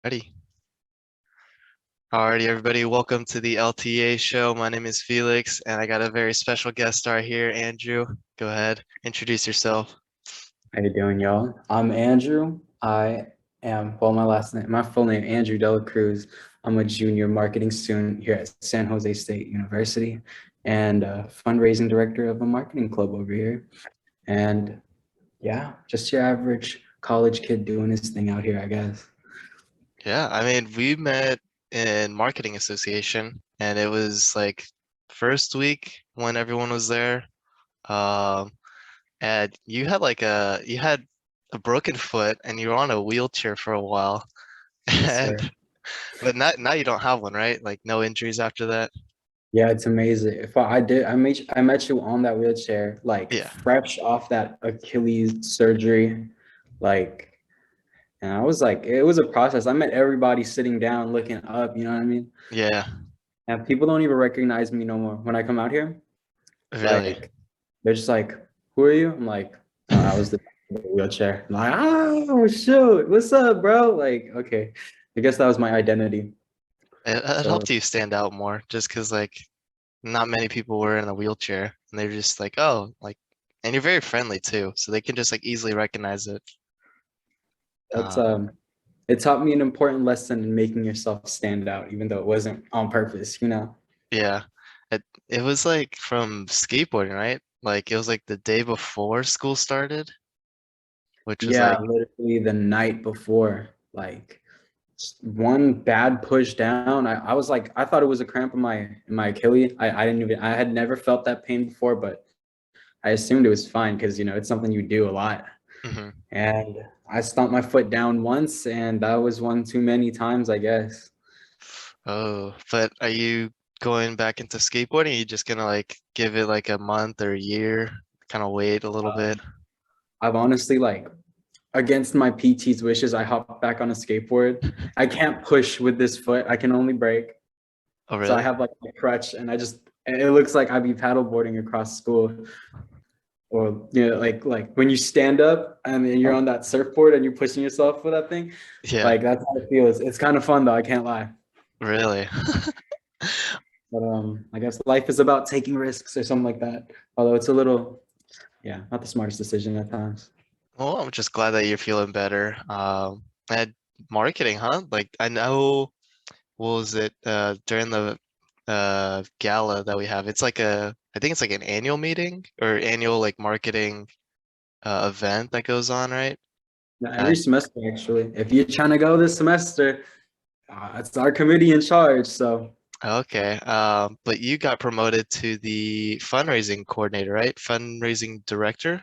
Ready. Alrighty, everybody, welcome to the LTA show. My name is Felix, and I got a very special guest star here, Andrew. Go ahead, introduce yourself. How you doing, y'all? I'm Andrew. My full name, Andrew Dela Cruz. I'm a junior marketing student here at San Jose State University and a fundraising director of a marketing club over here. And yeah, just your average college kid doing his thing out here, I guess. Yeah, I mean, we met in marketing association, and it was like first week when everyone was there. Um, and you had a broken foot, and you were on a wheelchair for a while. Yes, And sir. but now you don't have one, right? Like no injuries after that. Yeah, it's amazing. If I did, I met you on that wheelchair, like Yeah, fresh off that Achilles surgery, like. And I was like, it was a process. I met everybody sitting down, looking up, you know what I mean? yeah, And people don't even recognize me no more when I come out here. really. Like, they're just like, who are you? I'm like, I was the wheelchair. I'm like, oh, shoot. What's up, bro? Like, okay. I guess that was my identity. It So helped you stand out more, just because like not many people were in a wheelchair and they're just like, oh, like, and you're very friendly too, so they can just like easily recognize it. that's, Um, it taught me an important lesson in making yourself stand out, even though it wasn't on purpose, you know? yeah, it was like from skateboarding, right? Like it was like the day before school started, which was Yeah, like, literally the night before, like, one bad push down. I was like, I thought it was a cramp in my Achilles. I had never felt that pain before, but I assumed it was fine because it's something you do a lot. mhm. And I stomped my foot down once, and that was one too many times, I guess. Oh, but are you going back into skateboarding? Are you just gonna like give it like a month or a year, kind of wait a little bit? I've honestly like against my PT's wishes, I hopped back on a skateboard. I can't push with this foot. I can only brake. Oh, So I really? have like a crutch, and it looks like I'd be paddleboarding across school. Or like when you stand up and you're on that surfboard and you're pushing yourself with that thing, Yeah, like that's how it feels. It's kind of fun though, I can't lie. really. But I guess life is about taking risks or something like that. Although it's a little, yeah, not the smartest decision at times. Well, I'm just glad that you're feeling better. And marketing, huh? Like I know, what was it, during the gala that we have? It's like I think it's like an annual meeting or annual like marketing event that goes on, right? Now, every And semester, actually, if you're trying to go this semester, it's our committee in charge. So okay, but you got promoted to the fundraising coordinator, right? Fundraising director?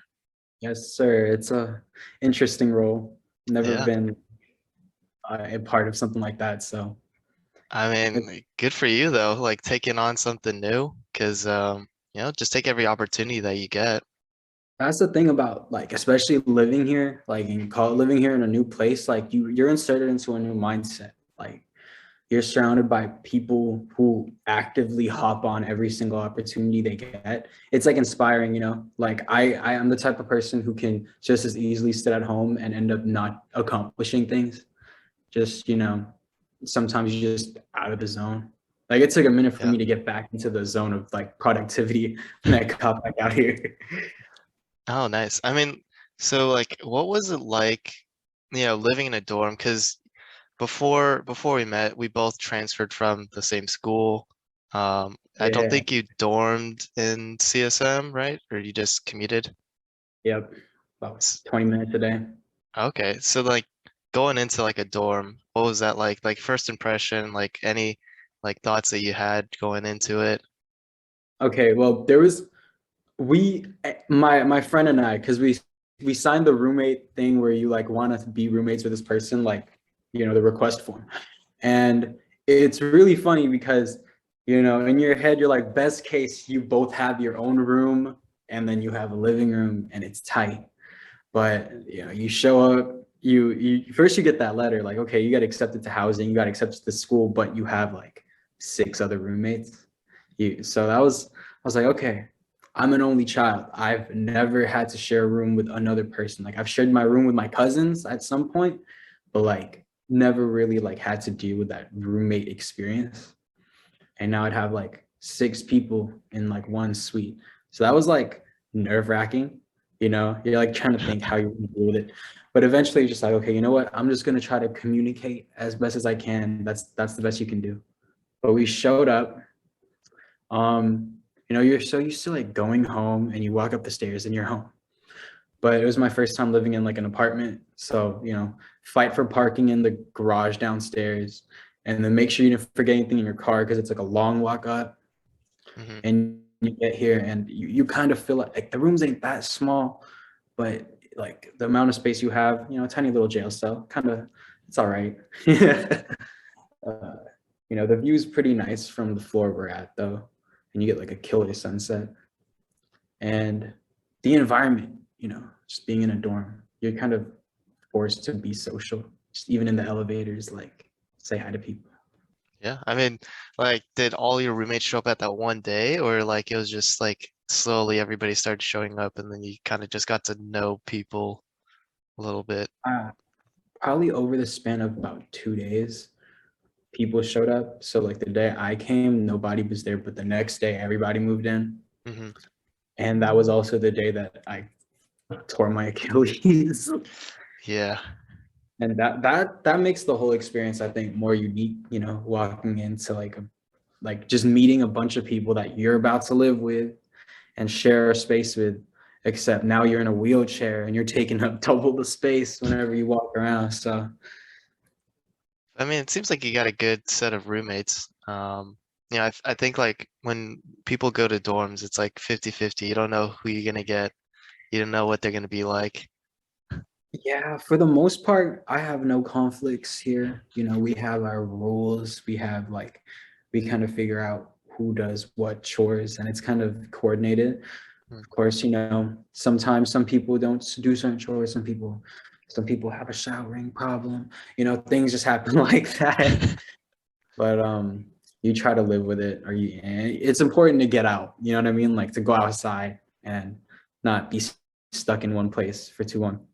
yes, sir. It's a interesting role. Never Yeah. been a part of something like that. So I it, mean, good for you though, like taking on something new, because just take every opportunity that you get. that's the thing about like especially living here, like living here in a new place, like you're inserted into a new mindset. Like you're surrounded by people who actively hop on every single opportunity they get. It's like inspiring, you know? Like I am the type of person who can just as easily sit at home and end up not accomplishing things. Just, sometimes you're just out of the zone. Like it took a minute for Yeah. me to get back into the zone of like productivity when I got back out here. Oh, nice. I mean, so like, what was it like, living in a dorm? Because before we met, we both transferred from the same school. I don't Yeah. think you dormed in CSM, right? Or you just commuted? Yep. About S- 20 minutes a day. Okay, so like going into like a dorm, what was that like? Like first impression, like any like thoughts that you had going into it? Okay, well, there was my friend and I, because we signed the roommate thing where you like want to be roommates with this person, like the request form. And it's really funny because in your head you're like, best case, you both have your own room and then you have a living room and it's tight. But you show up, you first you get that letter, like, okay, you got accepted to housing, you got accepted to school, but you have like six other roommates. So I was like, okay, I'm an only child. I've never had to share a room with another person. Like I've shared my room with my cousins at some point, but like never really like had to deal with that roommate experience. And now I'd have like 6 people in like one suite. So that was like nerve-wracking. You're like trying to think how you're gonna deal with it. But eventually you're just like, okay, you know what? I'm just gonna try to communicate as best as I can. That's the best you can do. But we showed up. You're so used to like going home and you walk up the stairs and you're home. But it was my first time living in like an apartment. So, fight for parking in the garage downstairs and then make sure you didn't forget anything in your car because it's like a long walk up Hmm. and you get here and you kind of feel like the rooms ain't that small, but like the amount of space you have, tiny little jail cell, kind of, it's all right. uh, the view's pretty nice from the floor we're at though, and you get like a killer sunset. And the environment, just being in a dorm, you're kind of forced to be social, just even in the elevators, like say hi to people. Yeah, I mean, like, did all your roommates show up at that one day, or like it was just like slowly everybody started showing up, and then you kind of just got to know people a little bit? Uh, Probably over the span of about 2 days, people showed up. So like the day I came, nobody was there, but the next day everybody moved in. Hmm. And that was also the day that I tore my Achilles. Yeah. And that makes the whole experience, I think, more unique, walking into like just meeting a bunch of people that you're about to live with and share a space with, except now you're in a wheelchair and you're taking up double the space whenever you walk around. So I mean, it seems like you got a good set of roommates. I think like when people go to dorms, it's like 50-50. You don't know who you're gonna get. You don't know what they're gonna be like. yeah, for the most part, I have no conflicts here. We have our rules. We kind of figure out who does what chores and it's kind of coordinated. Mm. Of course, sometimes some people don't do certain chores. Some people have a showering problem. Things just happen like that. But you try to live with it, and it's important to get out. You know what I mean? Like to go outside and not be stuck in one place for too long.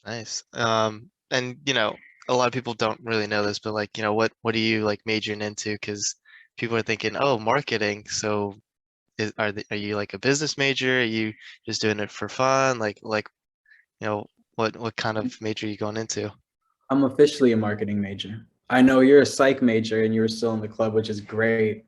Nice. And a lot of people don't really know this, but like, what are you like majoring into? Because people are thinking, oh, marketing. So are you like a business major? Are you just doing it for fun? You know, what kind of major are you going into? I'm officially a marketing major. I know you're a psych major and you were still in the club, which is great.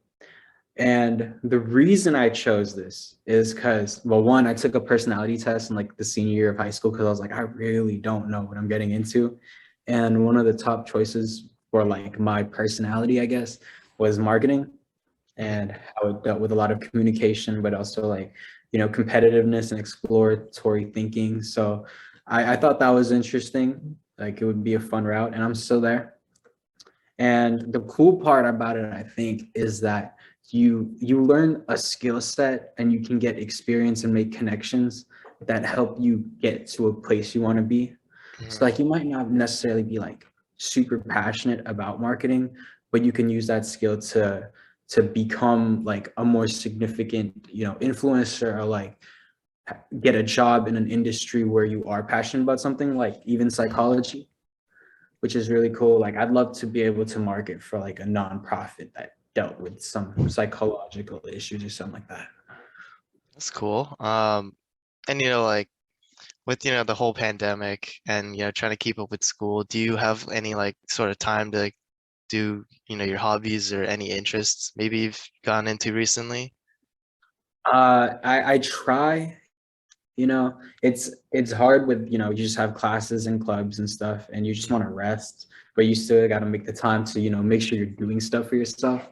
And the reason I chose this is because, well, one, I took a personality test in like the senior year of high school because I was like, I really don't know what I'm getting into. And one of the top choices for like my personality, I guess, was marketing Mhm. and how it dealt with a lot of communication, but also like, competitiveness and exploratory thinking. So I thought that was interesting. Like it would be a fun route, and I'm still there. And the cool part about it, I think, is that you learn a skill set and you can get experience and make connections that help you get to a place you want to be. So Mhm. like you might not necessarily be like super passionate about marketing, but you can use that skill to become like a more significant, influencer or like get a job in an industry where you are passionate about something, like even Mhm. psychology, which is really cool. Like I'd love to be able to market for like a nonprofit that dealt with some psychological issues or something like that. That's cool. And like with the whole pandemic and trying to keep up with school, do you have any like sort of time to do your hobbies or any interests maybe you've gone into recently? I try, it's hard with, you just have classes and clubs and stuff and you just Mhm. want to rest, but you still got to make the time to, make sure you're doing stuff for yourself.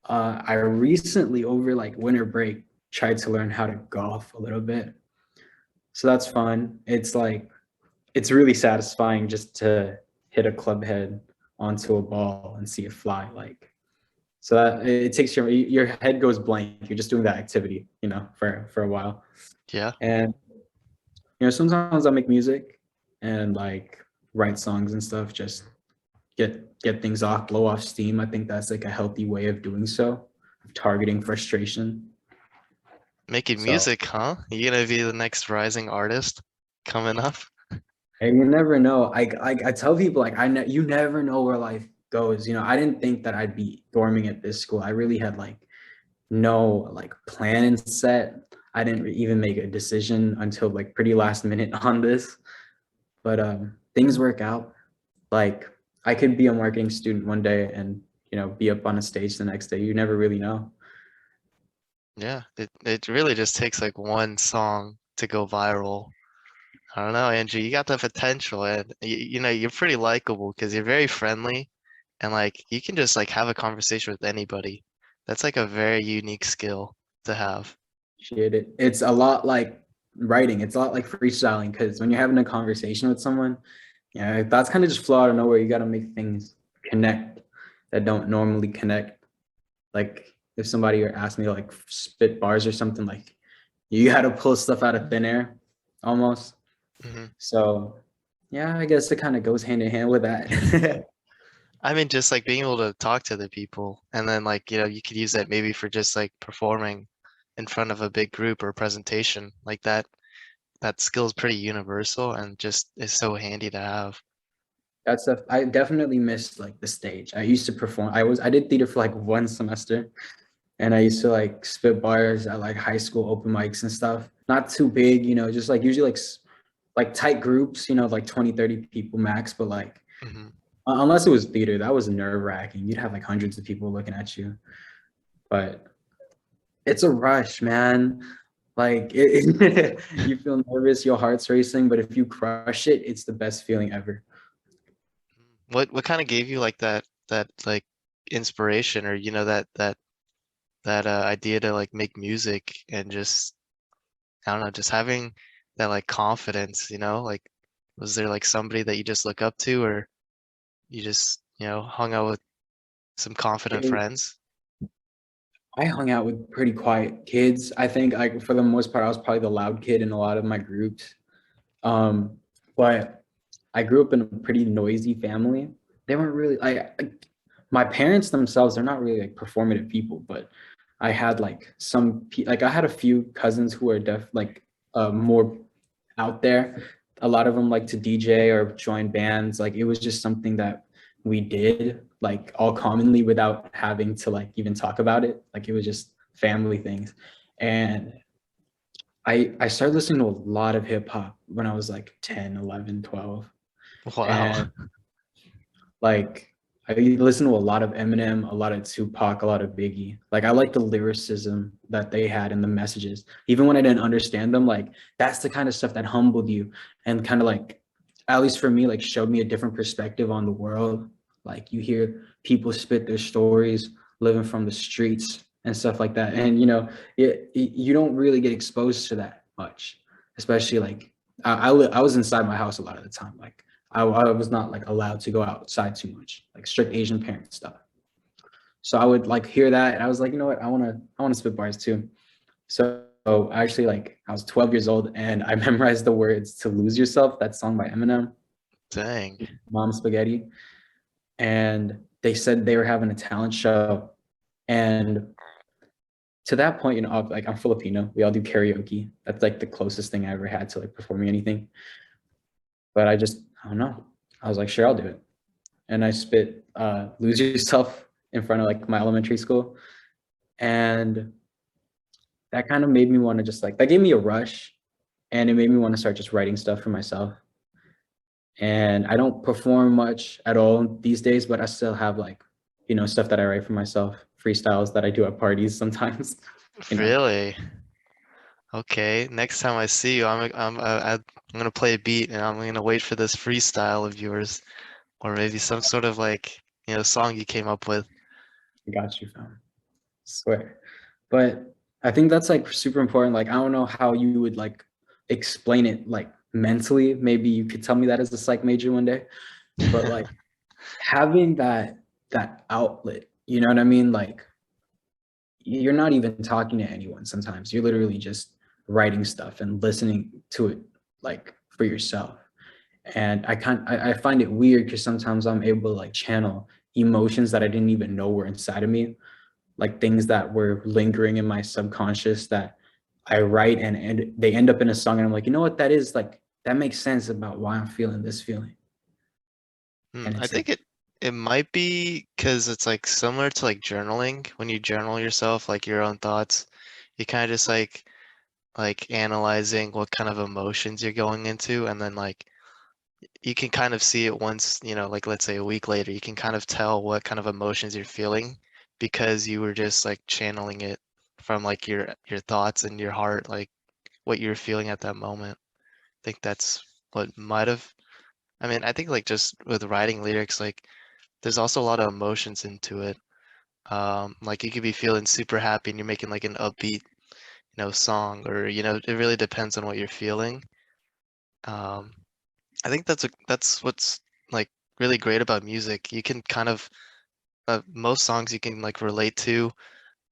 I recently over like winter break tried to learn how to golf a little bit. So that's fun. It's really satisfying just to hit a club head onto a ball and see it fly. So that it takes your head goes blank. You're just doing that activity, for a while. Yeah. And sometimes I make music and like write songs and stuff. Just get things off, blow off steam. I think that's like a healthy way of doing so, of targeting frustration. Making So music, huh? You gonna be the next rising artist coming up? And you never know. I tell people like you never know where life goes. You know, I didn't think that I'd be dorming at this school. I really had like no like plan and set. I didn't even make a decision until like pretty last minute on this. But things work out. Like I could be a marketing student one day and be up on a stage the next day. You never really know. Yeah, it really just takes like one song to go viral. I don't know, Andrew, you got the potential, and you know, you're pretty likable because you're very friendly and like you can just like have a conversation with anybody. That's like a very unique skill to have. Shit, it's a lot like writing. It's a lot like freestyling because when you're having a conversation with someone, that's kind of just flow out of nowhere. You got to make things connect that don't normally connect. Like if somebody asked me to like spit bars or something, like you got to pull stuff out of thin air almost. Hmm. So yeah, I guess it kind of goes hand in hand with that. I mean, just like being able to talk to the people and then like, you know, you could use that maybe for just like performing in front of a big group or a presentation like that. That skill is pretty universal and just is so handy to have. That stuff I definitely missed like the stage. I used to perform. I did theater for like one semester, and I used to like spit bars at like high school open mics and stuff. Not too big, just like usually like tight groups, like 20, 30 people max, but like Hmm. unless it was theater, that was nerve-wracking. You'd have like hundreds of people looking at you. But it's a rush, man. Like you feel nervous, your heart's racing, but if you crush it, it's the best feeling ever. What kind of gave you like that like inspiration or you know that idea to like make music and just I don't know, just having that like confidence, you know? Like was there like somebody that you just look up to or you just, you know, hung out with some confident It, friends? I hung out with pretty quiet kids. I think like for the most part, I was probably the loud kid in a lot of my groups. Um, but I grew up in a pretty noisy family. They weren't really my parents themselves, they're not really like performative people, but I had like like I had a few cousins who are more out there. A lot of them like to DJ or join bands. Like it was just something that we did like all commonly without having to like even talk about it. Like it was just family things. And I started listening to a lot of hip hop when I was like 10, 11, 12. Wow. And like I listen to a lot of Eminem, a lot of Tupac, a lot of Biggie. Like I like the lyricism that they had and the messages. Even when I didn't understand them, like that's the kind of stuff that humbled you and kind of like, at least for me, like showed me a different perspective on the world. Like you hear people spit their stories, living from the streets and stuff like that. And you don't really get exposed to that much, especially like I was inside my house a lot of the time. Like I was not like allowed to go outside too much, like strict Asian parent stuff. So I would like hear that, and I was like, you know what, I want to spit bars too. So actually, like I was 12 years old, and I memorized the words to "Lose Yourself," that song by Eminem, Dang. Mom Spaghetti, and they said they were having a talent show, and to that point, like I'm Filipino, we all do karaoke. That's like the closest thing I ever had to like performing anything. But I don't know. I was like, sure, I'll do it. And I spit "Lose Yourself" in front of like my elementary school, and that kind of made me want to just like that gave me a rush, and it made me want to start just writing stuff for myself. And I don't perform much at all these days, but I still have like stuff that I write for myself, freestyles that I do at parties sometimes. you know. Really? Okay. Next time I see you, I'm gonna play a beat and I'm gonna wait for this freestyle of yours or maybe some sort of like, you know, song you came up with. I got you, fam. Swear. But I think that's like super important. Like I don't know how you would like explain it like mentally. Maybe you could tell me that as a psych major one day. But like having that outlet, you know what I mean? Like you're not even talking to anyone sometimes. You're literally just writing stuff and listening to it like for yourself. And I find it weird because sometimes I'm able to like channel emotions that I didn't even know were inside of me, like things that were lingering in my subconscious that I write and they end up in a song and I'm like, you know what, that is like that makes sense about why I'm feeling this feeling. And I it's like think it might be because it's like similar to like journaling. When you journal yourself, like your own thoughts, you kind of just like analyzing what kind of emotions you're going into, and then like you can kind of see it once, like let's say a week later, you can kind of tell what kind of emotions you're feeling because you were just like channeling it from like your thoughts and your heart, like what you're feeling at that moment. I think that's what might have. I mean, I think like just with writing lyrics, like there's also a lot of emotions into it. Like you could be feeling super happy and you're making like an upbeat, song, or it really depends on what you're feeling. Um, I think that's what's like really great about music. You can kind of most songs you can like relate to,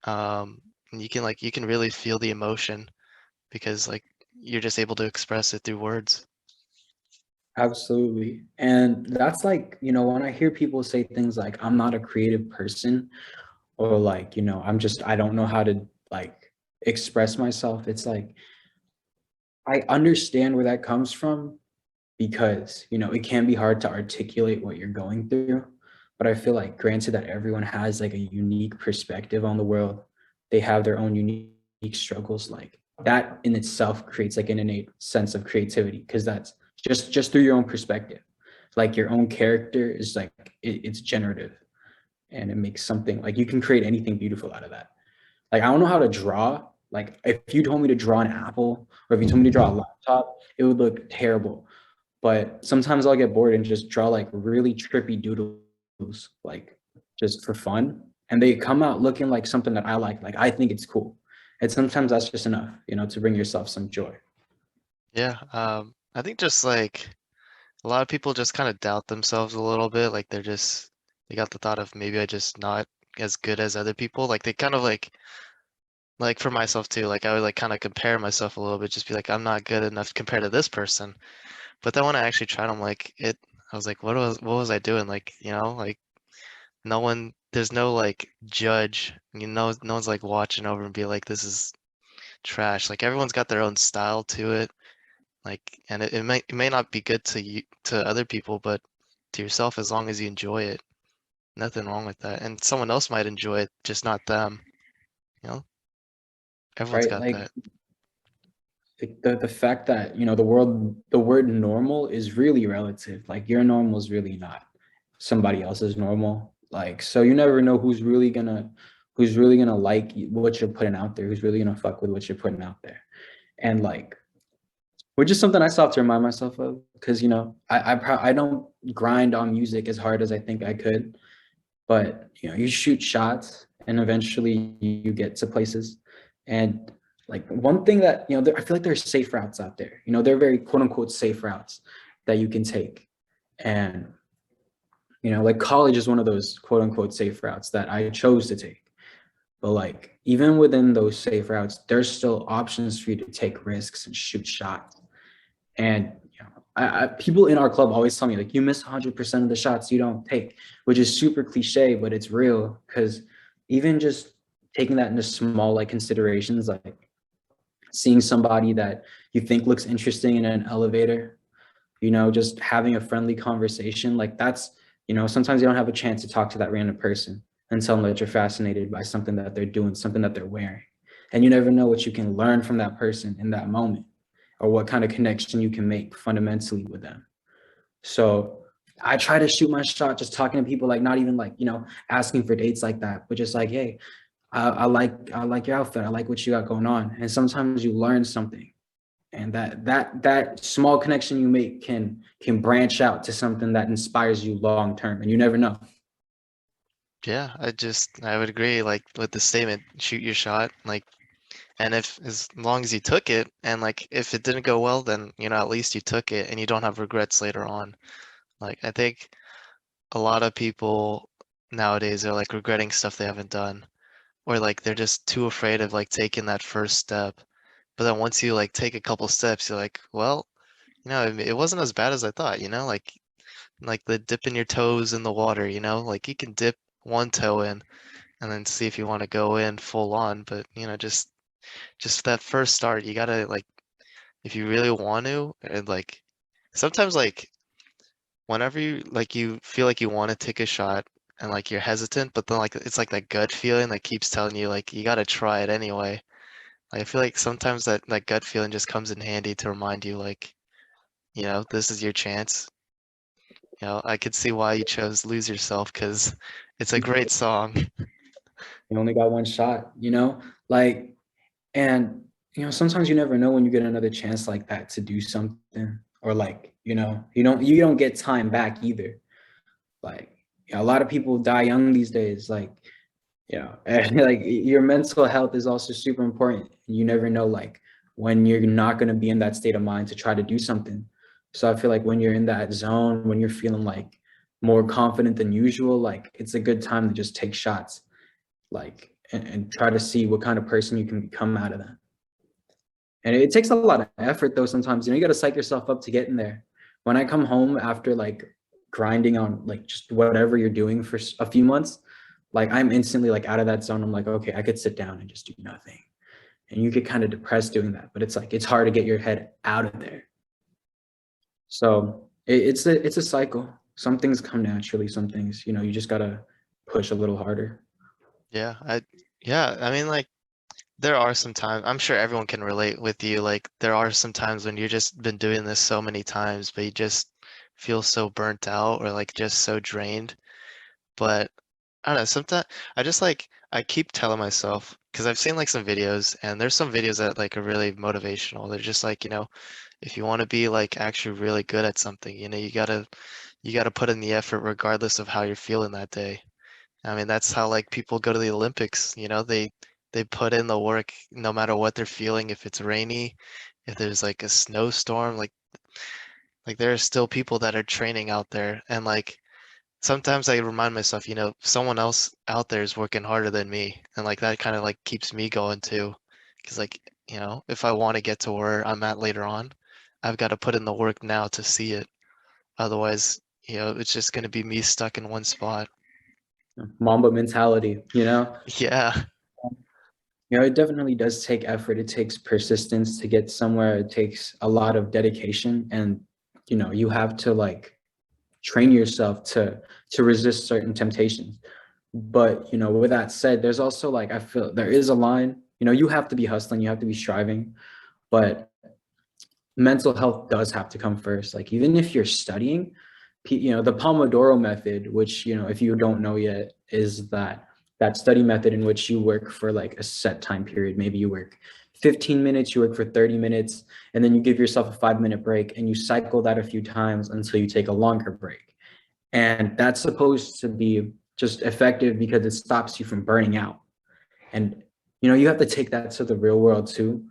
and you can really feel the emotion because like you're just able to express it through words. absolutely. And that's like, when I hear people say things like, I'm not a creative person, or like, I don't know how to like express myself. It's like, I understand where that comes from because, it can be hard to articulate what you're going through. But I feel like, granted that everyone has like a unique perspective on the world, they have their own unique struggles. Like that in itself creates like an innate sense of creativity because that's just through your own perspective. Like your own character is like it's generative and it makes something like you can create anything beautiful out of that. Like I don't know how to draw. Like if you told me to draw an apple or if you told me to draw a laptop, it would look terrible. But sometimes I'll get bored and just draw like really trippy doodles, like just for fun. And they come out looking like something that I like. Like I think it's cool. And sometimes that's just enough, to bring yourself some joy. Yeah, I think just like a lot of people just kind of doubt themselves a little bit. Like they got the thought of maybe I just not as good as other people. Like they kind of like for myself too, like I would like kind of compare myself a little bit, just be like, I'm not good enough compared to this person. But then when I actually tried, I was like, what was I doing? Like, like there's no like judge, no one's like watching over and be like, this is trash. Like everyone's got their own style to it. Like, and it may not be good to other people, but to yourself, as long as you enjoy it, nothing wrong with that. And someone else might enjoy it, just not them. You know, everyone's Right? got Like that. the fact that, the word normal is really relative. Like your normal is really not somebody else's normal. Like so you never know who's really gonna like what you're putting out there, who's really gonna fuck with what you're putting out there. And like which is something I still have to remind myself of because I don't grind on music as hard as I think I could, but you shoot shots and eventually you get to places. And like one thing that I feel like there's safe routes out there. They're very quote unquote safe routes that you can take, and like college is one of those quote unquote safe routes that I chose to take. But like even within those safe routes, there's still options for you to take risks and shoot shots. And people in our club always tell me like you miss 100% of the shots you don't take, which is super cliche, but it's real because even just taking that into small like considerations, like seeing somebody that you think looks interesting in an elevator, just having a friendly conversation, like that's, sometimes you don't have a chance to talk to that random person and tell them that you're fascinated by something that they're doing, something that they're wearing. And you never know what you can learn from that person in that moment or what kind of connection you can make fundamentally with them. So I try to shoot my shot just talking to people, like not even like, asking for dates like that, but just like, hey, I like your outfit. I like what you got going on. And sometimes you learn something. And that small connection you make can branch out to something that inspires you long term. And you never know. Yeah, I would agree, like with the statement, shoot your shot, like, and if as long as you took it, and like if it didn't go well, then at least you took it, and you don't have regrets later on. Like I think a lot of people nowadays are like regretting stuff they haven't done, or like they're just too afraid of like taking that first step. But then once you like take a couple steps, you're like, well, it wasn't as bad as I thought, like the dipping your toes in the water, like you can dip one toe in and then see if you want to go in full on, but just that first start, you gotta like if you really want to, and like sometimes like whenever you feel like you want to take a shot and like you're hesitant, but then like it's like that gut feeling that keeps telling you like you gotta try it anyway. Like, I feel like sometimes that gut feeling just comes in handy to remind you like, this is your chance. I could see why you chose Lose Yourself because it's a great song. You only got one shot, like, and sometimes you never know when you get another chance like that to do something, or like, you don't get time back either. Like, a lot of people die young these days. Like, and like your mental health is also super important. You never know, like, when you're not going to be in that state of mind to try to do something. So I feel like when you're in that zone, when you're feeling like more confident than usual, like it's a good time to just take shots, like, and try to see what kind of person you can become out of that. And it takes a lot of effort though. Sometimes, you got to psych yourself up to get in there. When I come home after like grinding on like just whatever you're doing for a few months, like I'm instantly like out of that zone. I'm like, okay, I could sit down and just do nothing. And you get kind of depressed doing that, but it's like it's hard to get your head out of there. So it's a cycle. Some things come naturally. Some things, you just gotta push a little harder. Yeah, I mean like there are some times, I'm sure everyone can relate with you. Like there are some times when you've just been doing this so many times, but you just feel so burnt out or like just so drained. But I don't know, sometimes I keep telling myself because I've seen like some videos and there's some videos that like are really motivational. They're just like, if you want to be like actually really good at something, you gotta put in the effort regardless of how you're feeling that day. I mean, that's how like people go to the Olympics, they put in the work no matter what they're feeling, if it's rainy, if there's like a snowstorm, like there are still people that are training out there and like sometimes I remind myself, someone else out there is working harder than me and like that kind of like keeps me going too. Because like, if I want to get to where I'm at later on, I've got to put in the work now to see it. Otherwise, it's just going to be me stuck in one spot. Mamba mentality, Yeah. it definitely does take effort. It takes persistence to get somewhere. It takes a lot of dedication, and you have to like train yourself to resist certain temptations. But with that said, there's also like I feel there is a line. You have to be hustling, you have to be striving, but mental health does have to come first. Like even if you're studying, the Pomodoro method, which if you don't know yet, is that study method in which you work for like a set time period. Maybe you work 15 minutes, you work for 30 minutes, and then you give yourself a 5-minute break, and you cycle that a few times until you take a longer break. And that's supposed to be just effective because it stops you from burning out. And you have to take that to the real world too.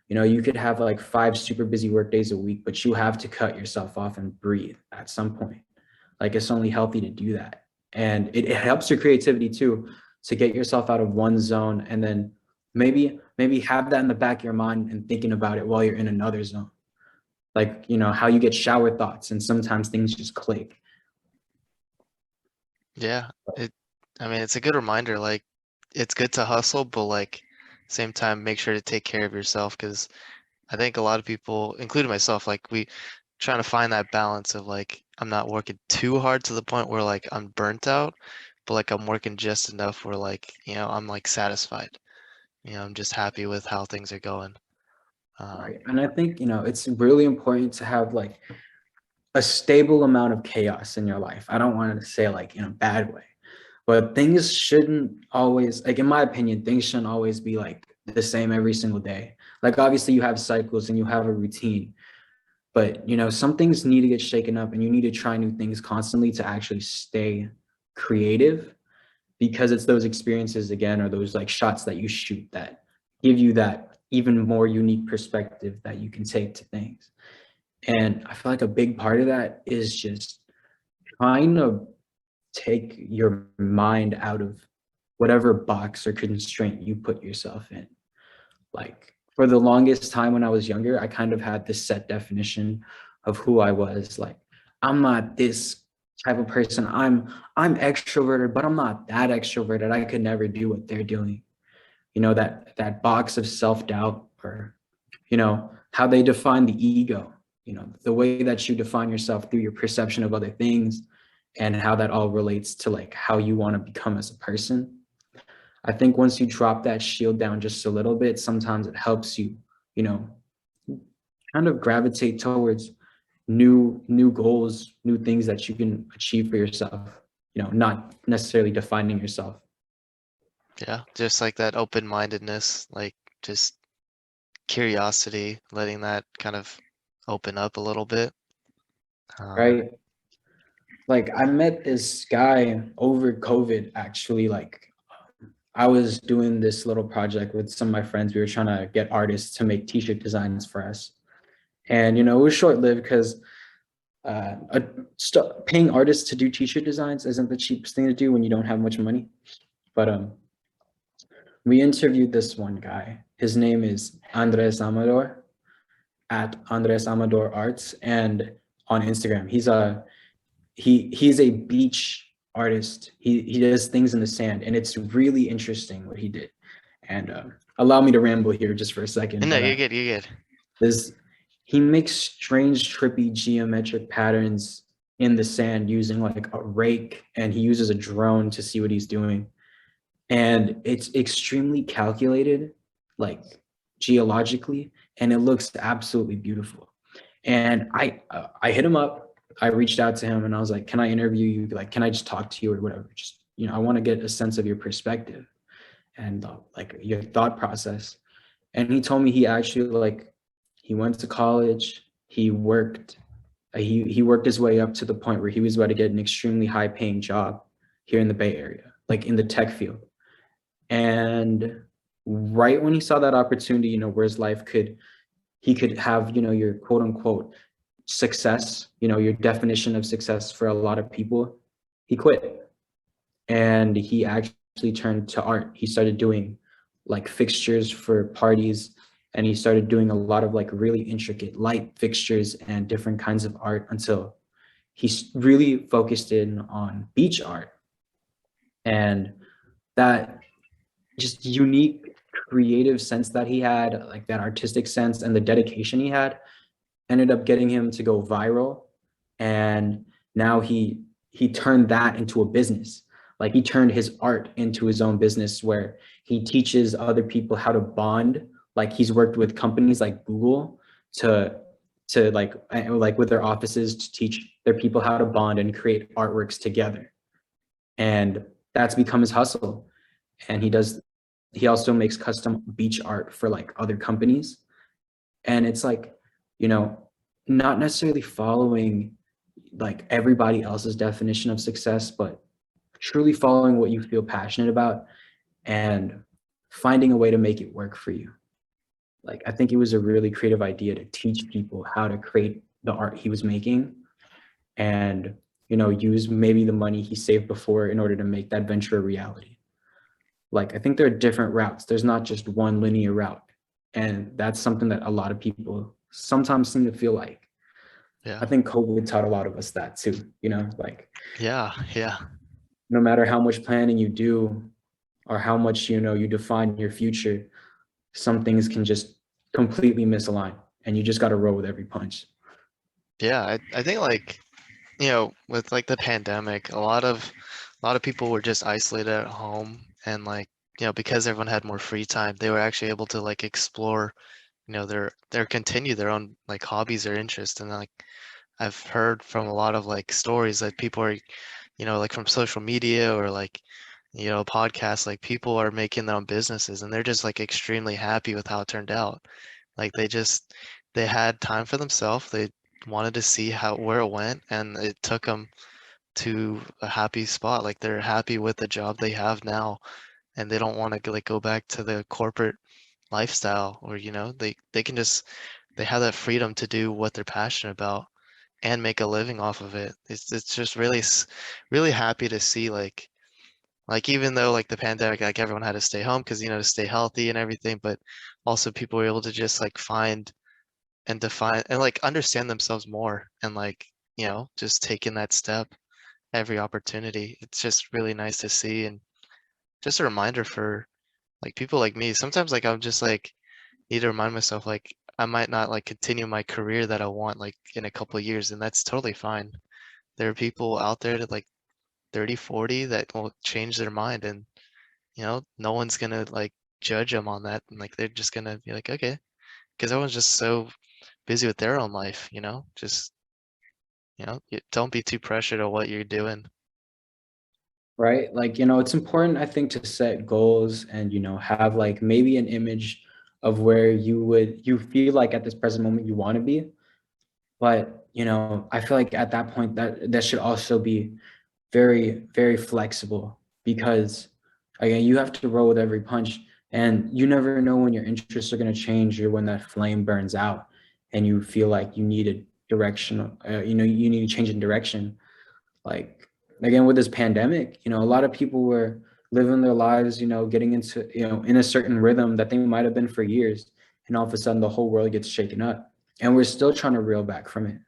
You could have like 5 super busy work days a week, but you have to cut yourself off and breathe at some point. Like it's only healthy to do that. And it helps your creativity too, to get yourself out of one zone and then maybe have that in the back of your mind and thinking about it while you're in another zone. Like, how you get shower thoughts and sometimes things just click. Yeah. It, I mean, it's a good reminder. Like, it's good to hustle, but like, same time, make sure to take care of yourself because I think a lot of people, including myself, like we trying to find that balance of like, I'm not working too hard to the point where like I'm burnt out, but like I'm working just enough where like, I'm like satisfied. I'm just happy with how things are going. Right. And I think, it's really important to have like a stable amount of chaos in your life. I don't want to say like in a bad way, but things shouldn't always, like in my opinion, things shouldn't always be like the same every single day. Like obviously you have cycles and you have a routine, but some things need to get shaken up and you need to try new things constantly to actually stay creative, because it's those experiences again, or those like shots that you shoot that give you that even more unique perspective that you can take to things. And I feel like a big part of that is just trying to take your mind out of whatever box or constraint you put yourself in. Like for the longest time when I was younger, I kind of had this set definition of who I was. Like, I'm not this type of person. I'm extroverted, but I'm not that extroverted. I could never do what they're doing. That box of self-doubt, or how they define the ego, the way that you define yourself through your perception of other things, and how that all relates to like how you want to become as a person. I think once you drop that shield down just a little bit, sometimes it helps you, you know, kind of gravitate towards new goals, new things that you can achieve for yourself, not necessarily defining yourself. Yeah, just like that open-mindedness, like just curiosity, letting that kind of open up a little bit. Um, Right? Like I met this guy over COVID actually. Like I was doing this little project with some of my friends. We were trying to get artists to make t-shirt designs for us. And it was short-lived because paying artists to do t-shirt designs isn't the cheapest thing to do when you don't have much money. But we interviewed this one guy. His name is Andres Amador at Andres Amador Arts, and on Instagram, he's a beach artist. He does things in the sand, and it's really interesting what he did. And allow me to ramble here just for a second, no, but you're good, you're good. this he makes strange, trippy geometric patterns in the sand using like a rake, and he uses a drone to see what he's doing. And it's extremely calculated, like geologically, and it looks absolutely beautiful. And I hit him up. I reached out to him and I was like, "Can I interview you? Like, can I just talk to you or whatever? Just I want to get a sense of your perspective and like your thought process." And he told me he actually like he went to college. He worked. He worked his way up to the point where he was about to get an extremely high paying job here in the Bay Area, like in the tech field. And right when he saw that opportunity, where his life he could have, your quote unquote success, your definition of success for a lot of people, he quit. And he actually turned to art. He started doing like fixtures for parties, and he started doing a lot of like really intricate light fixtures and different kinds of art until he's really focused in on beach art. And that just unique creative sense that he had, like that artistic sense and the dedication he had, ended up getting him to go viral. And now he turned that into a business. Like he turned his art into his own business where he teaches other people how to bond. Like he's worked with companies like Google to like with their offices to teach their people how to bond and create artworks together. And that's become his hustle. And he also makes custom beach art for like other companies. And it's like, not necessarily following like everybody else's definition of success, but truly following what you feel passionate about and finding a way to make it work for you. Like, I think it was a really creative idea to teach people how to create the art he was making and, use maybe the money he saved before in order to make that venture a reality. Like, I think there are different routes. There's not just one linear route. And that's something that a lot of people sometimes seem to feel like. Yeah, I think COVID taught a lot of us that too, like yeah, yeah, no matter how much planning you do or how much, you define your future, some things can just completely misalign and you just got to roll with every punch. yeah. I think like, with like the pandemic, a lot of people were just isolated at home and like, because everyone had more free time, they were actually able to like explore, their continue their own like hobbies or interests. And like I've heard from a lot of like stories that people are, like from social media or like, podcasts, like people are making their own businesses and they're just like extremely happy with how it turned out. Like they had time for themselves. They wanted to see where it went and it took them to a happy spot. Like they're happy with the job they have now and they don't want to like go back to the corporate lifestyle or, they can just, they have that freedom to do what they're passionate about and make a living off of it. It's just really really happy to see like even though like the pandemic, like everyone had to stay home because to stay healthy and everything, but also people were able to just like find and define and like understand themselves more and like just taking that step every opportunity. It's just really nice to see and just a reminder for like people like me. Sometimes like I'm just like need to remind myself like I might not like continue my career that I want like in a couple of years, and that's totally fine. There are people out there that like 30, 40 that will change their mind, and no one's gonna like judge them on that, and like they're just gonna be like, okay, because everyone's just so busy with their own life, just don't be too pressured on what you're doing. Right? Like, it's important, I think, to set goals and, have like maybe an image of where you feel like at this present moment you want to be. But, I feel like at that point that should also be very, very flexible because again, you have to roll with every punch and you never know when your interests are going to change or when that flame burns out and you feel like you need a direction, you need to change in direction. Like again, with this pandemic, a lot of people were living their lives, getting into, in a certain rhythm that they might have been for years. And all of a sudden the whole world gets shaken up and we're still trying to reel back from it.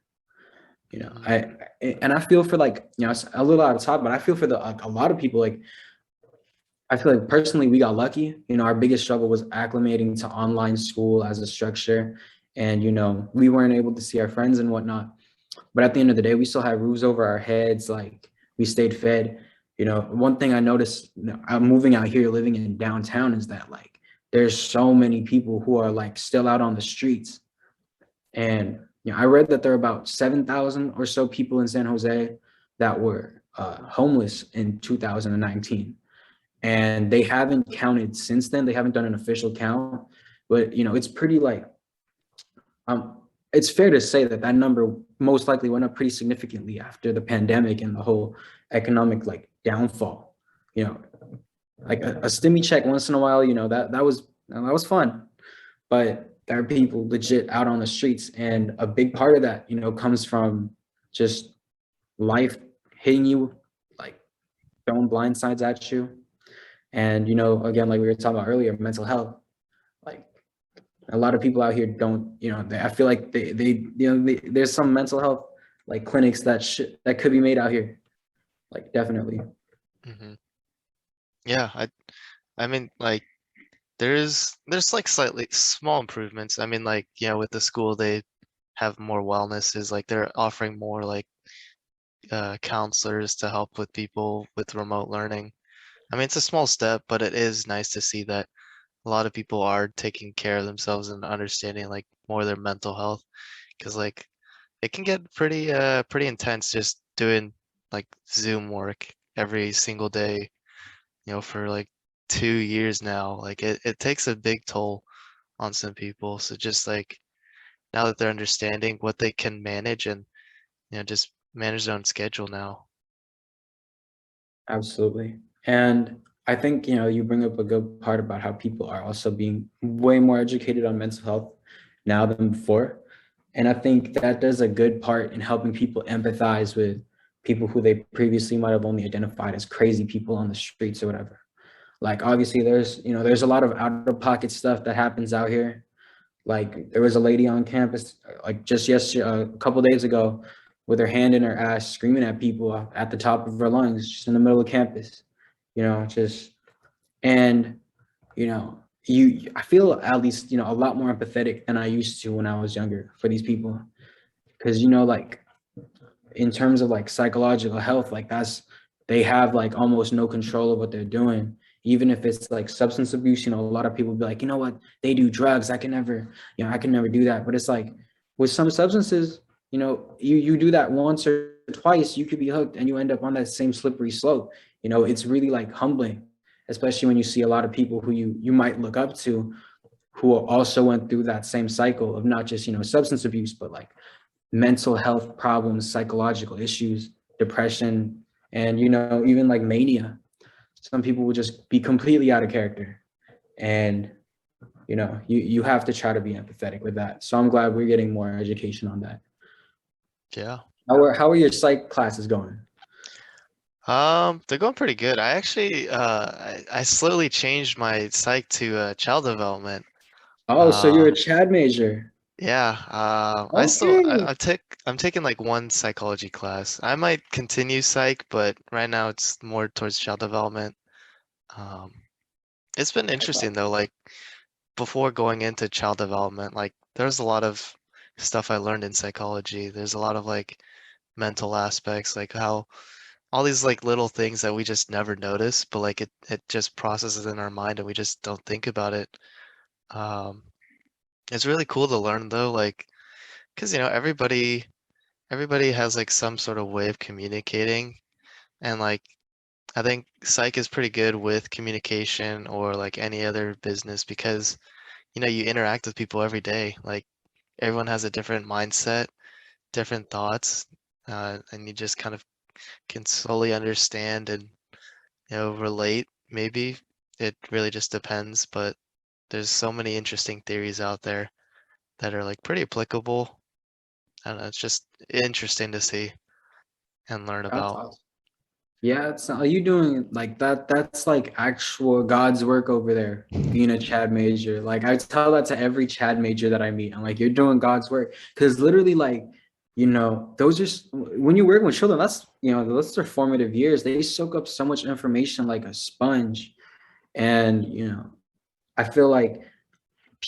Hmm. I feel for like, it's a little out of topic, but I feel for a lot of people, like, I feel like personally we got lucky. Our biggest struggle was acclimating to online school as a structure. And, we weren't able to see our friends and whatnot. But at the end of the day, we still had roofs over our heads. Like we stayed fed. One thing I noticed, I'm moving out here, living in downtown, is that like there's so many people who are like still out on the streets. And I read that there are about 7,000 or so people in San Jose that were homeless in 2019, and they haven't counted since then. They haven't done an official count, but it's pretty like um, it's fair to say that that number most likely went up pretty significantly after the pandemic and the whole economic like downfall. You know, like a stimmy check once in a while, that was fun, but there are people legit out on the streets, and a big part of that, comes from just life hitting you, like throwing blindsides at you, and again, like we were talking about earlier, mental health. Like a lot of people out here don't, I feel like there's some mental health like clinics that could be made out here, like definitely. Hmm. Yeah, I mean like there's like slightly small improvements. I mean like with the school they have more wellness is like they're offering more like counselors to help with people with remote learning. I mean it's a small step, but it is nice to see that a lot of people are taking care of themselves and understanding like more of their mental health, because like it can get pretty intense just doing like Zoom work every single day, for like 2 years now. Like it takes a big toll on some people. So just like now that they're understanding what they can manage and just manage their own schedule now. Absolutely. And I think, you bring up a good part about how people are also being way more educated on mental health now than before. And I think that does a good part in helping people empathize with people who they previously might have only identified as crazy people on the streets or whatever. Like obviously there's a lot of out of pocket stuff that happens out here. Like there was a lady on campus like just yesterday, a couple days ago, with her hand in her ass, screaming at people at the top of her lungs, just in the middle of campus. Just and I feel at least a lot more empathetic than I used to when I was younger for these people, because like in terms of like psychological health, like they have like almost no control of what they're doing. Even if it's like substance abuse, a lot of people be like, what, they do drugs. I can never do that. But it's like with some substances, you do that once or twice, you could be hooked and you end up on that same slippery slope. It's really like humbling, especially when you see a lot of people who you might look up to who also went through that same cycle of not just, substance abuse, but like mental health problems, psychological issues, depression, and even like mania. Some people will just be completely out of character, and you have to try to be empathetic with that. So I'm glad we're getting more education on that. Yeah. How are your psych classes going? They're going pretty good. I actually I slowly changed my psych to child development. Oh, so you're Uh a Chad major. yeah, Okay. I'm taking like one psychology class. I might continue psych, but right now it's more towards child development. Um, it's been interesting though, like before going into child development, like there's a lot of stuff I learned in psychology. There's a lot of like mental aspects, like how all these like little things that we just never notice, but like it just processes in our mind and we just don't think about it. Um, it's really cool to learn though, like, because everybody has like some sort of way of communicating, and like I think psych is pretty good with communication or like any other business because you interact with people every day. Like everyone has a different mindset, different thoughts, and you just kind of can slowly understand and relate maybe. It really just depends, but there's so many interesting theories out there that are like pretty applicable. I don't know, it's just interesting to see and learn That's about. awesome. Yeah, it's are you doing like that? That's like actual God's work over there, being a Chad major. Like I tell that to every Chad major that I meet. I'm like, you're doing God's work. Because literally, like, those are when you work with children, those are formative years. They soak up so much information like a sponge. And I feel like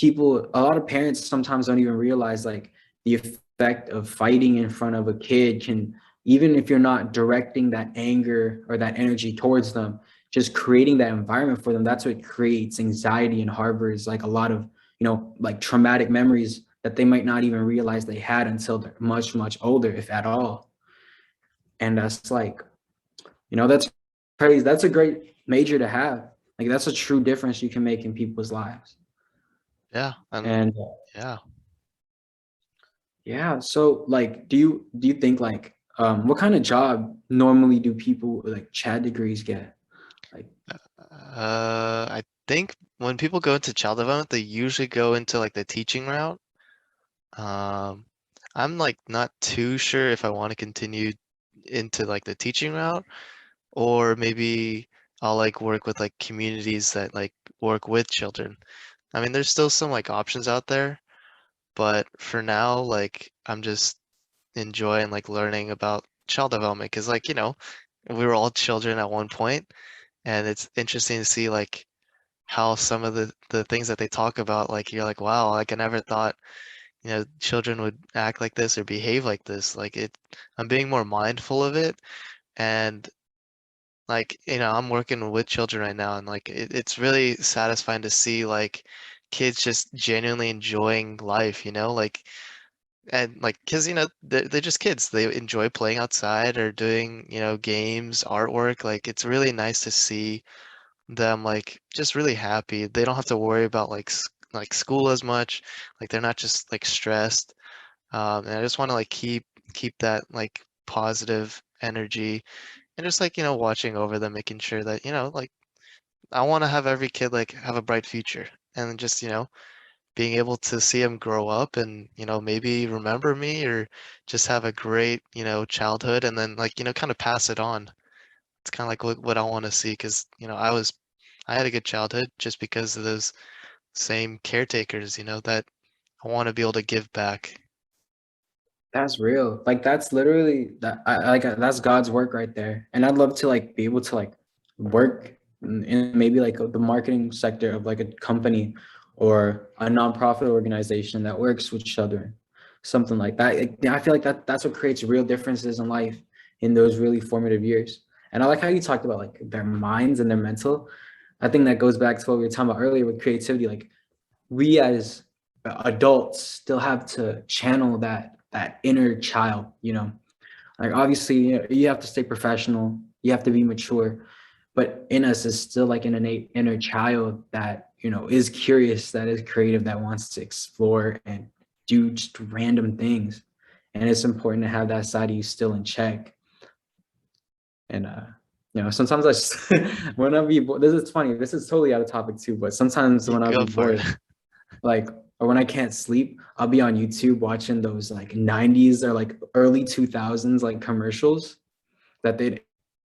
a lot of parents sometimes don't even realize like the effect of fighting in front of a kid can, even if you're not directing that anger or that energy towards them, just creating that environment for them. That's what creates anxiety and harbors like a lot of, like traumatic memories that they might not even realize they had until they're much, much older, if at all. And that's like, that's crazy. That's a great major to have. Like that's a true difference you can make in people's lives. Yeah, and And yeah. yeah. So like do you think like what kind of job normally do people with like Chad degrees get? Like I think when people go into child development, they usually go into like the teaching route. Um, I'm like not too sure if I want to continue into like the teaching route, or maybe I'll like work with like communities that like work with children. I mean, there's still some like options out there, but for now, like I'm just enjoying like learning about child development because like, we were all children at one point, and it's interesting to see like how some of the things that they talk about, like you're like, wow, like I never thought, children would act like this or behave like this. I'm being more mindful of it, and like, I'm working with children right now, and like it's really satisfying to see like kids just genuinely enjoying life, like and like because they're just kids. They enjoy playing outside or doing, games, artwork. Like it's really nice to see them like just really happy. They don't have to worry about like school as much. Like they're not just like stressed. And I just want to like keep that like positive energy and just like watching over them, making sure that like I want to have every kid like have a bright future, and just being able to see them grow up and maybe remember me or just have a great childhood, and then like kind of pass it on. It's kind of like what I want to see because I had a good childhood just because of those same caretakers, that I want to be able to give back. that's real. Like that's literally that's God's work right there. And I'd love to like be able to like work in maybe like the marketing sector of like a company or a nonprofit organization that works with children, something like that. I feel like that's what creates real differences in life in those really formative years. And I like how you talked about like their minds and their mental. I think that goes back to what we were talking about earlier with creativity. Like we as adults still have to channel that inner child, like obviously you have to stay professional, you have to be mature, but in us is still like an innate inner child that is curious, that is creative, that wants to explore and do just random things. And it's important to have that side of you still in check. And sometimes I just when I be this is funny, this is totally out of topic too, but sometimes You when I'll go be for it. bored, like or when I can't sleep, I'll be on YouTube watching those like 90s or like early 2000s like commercials that they'd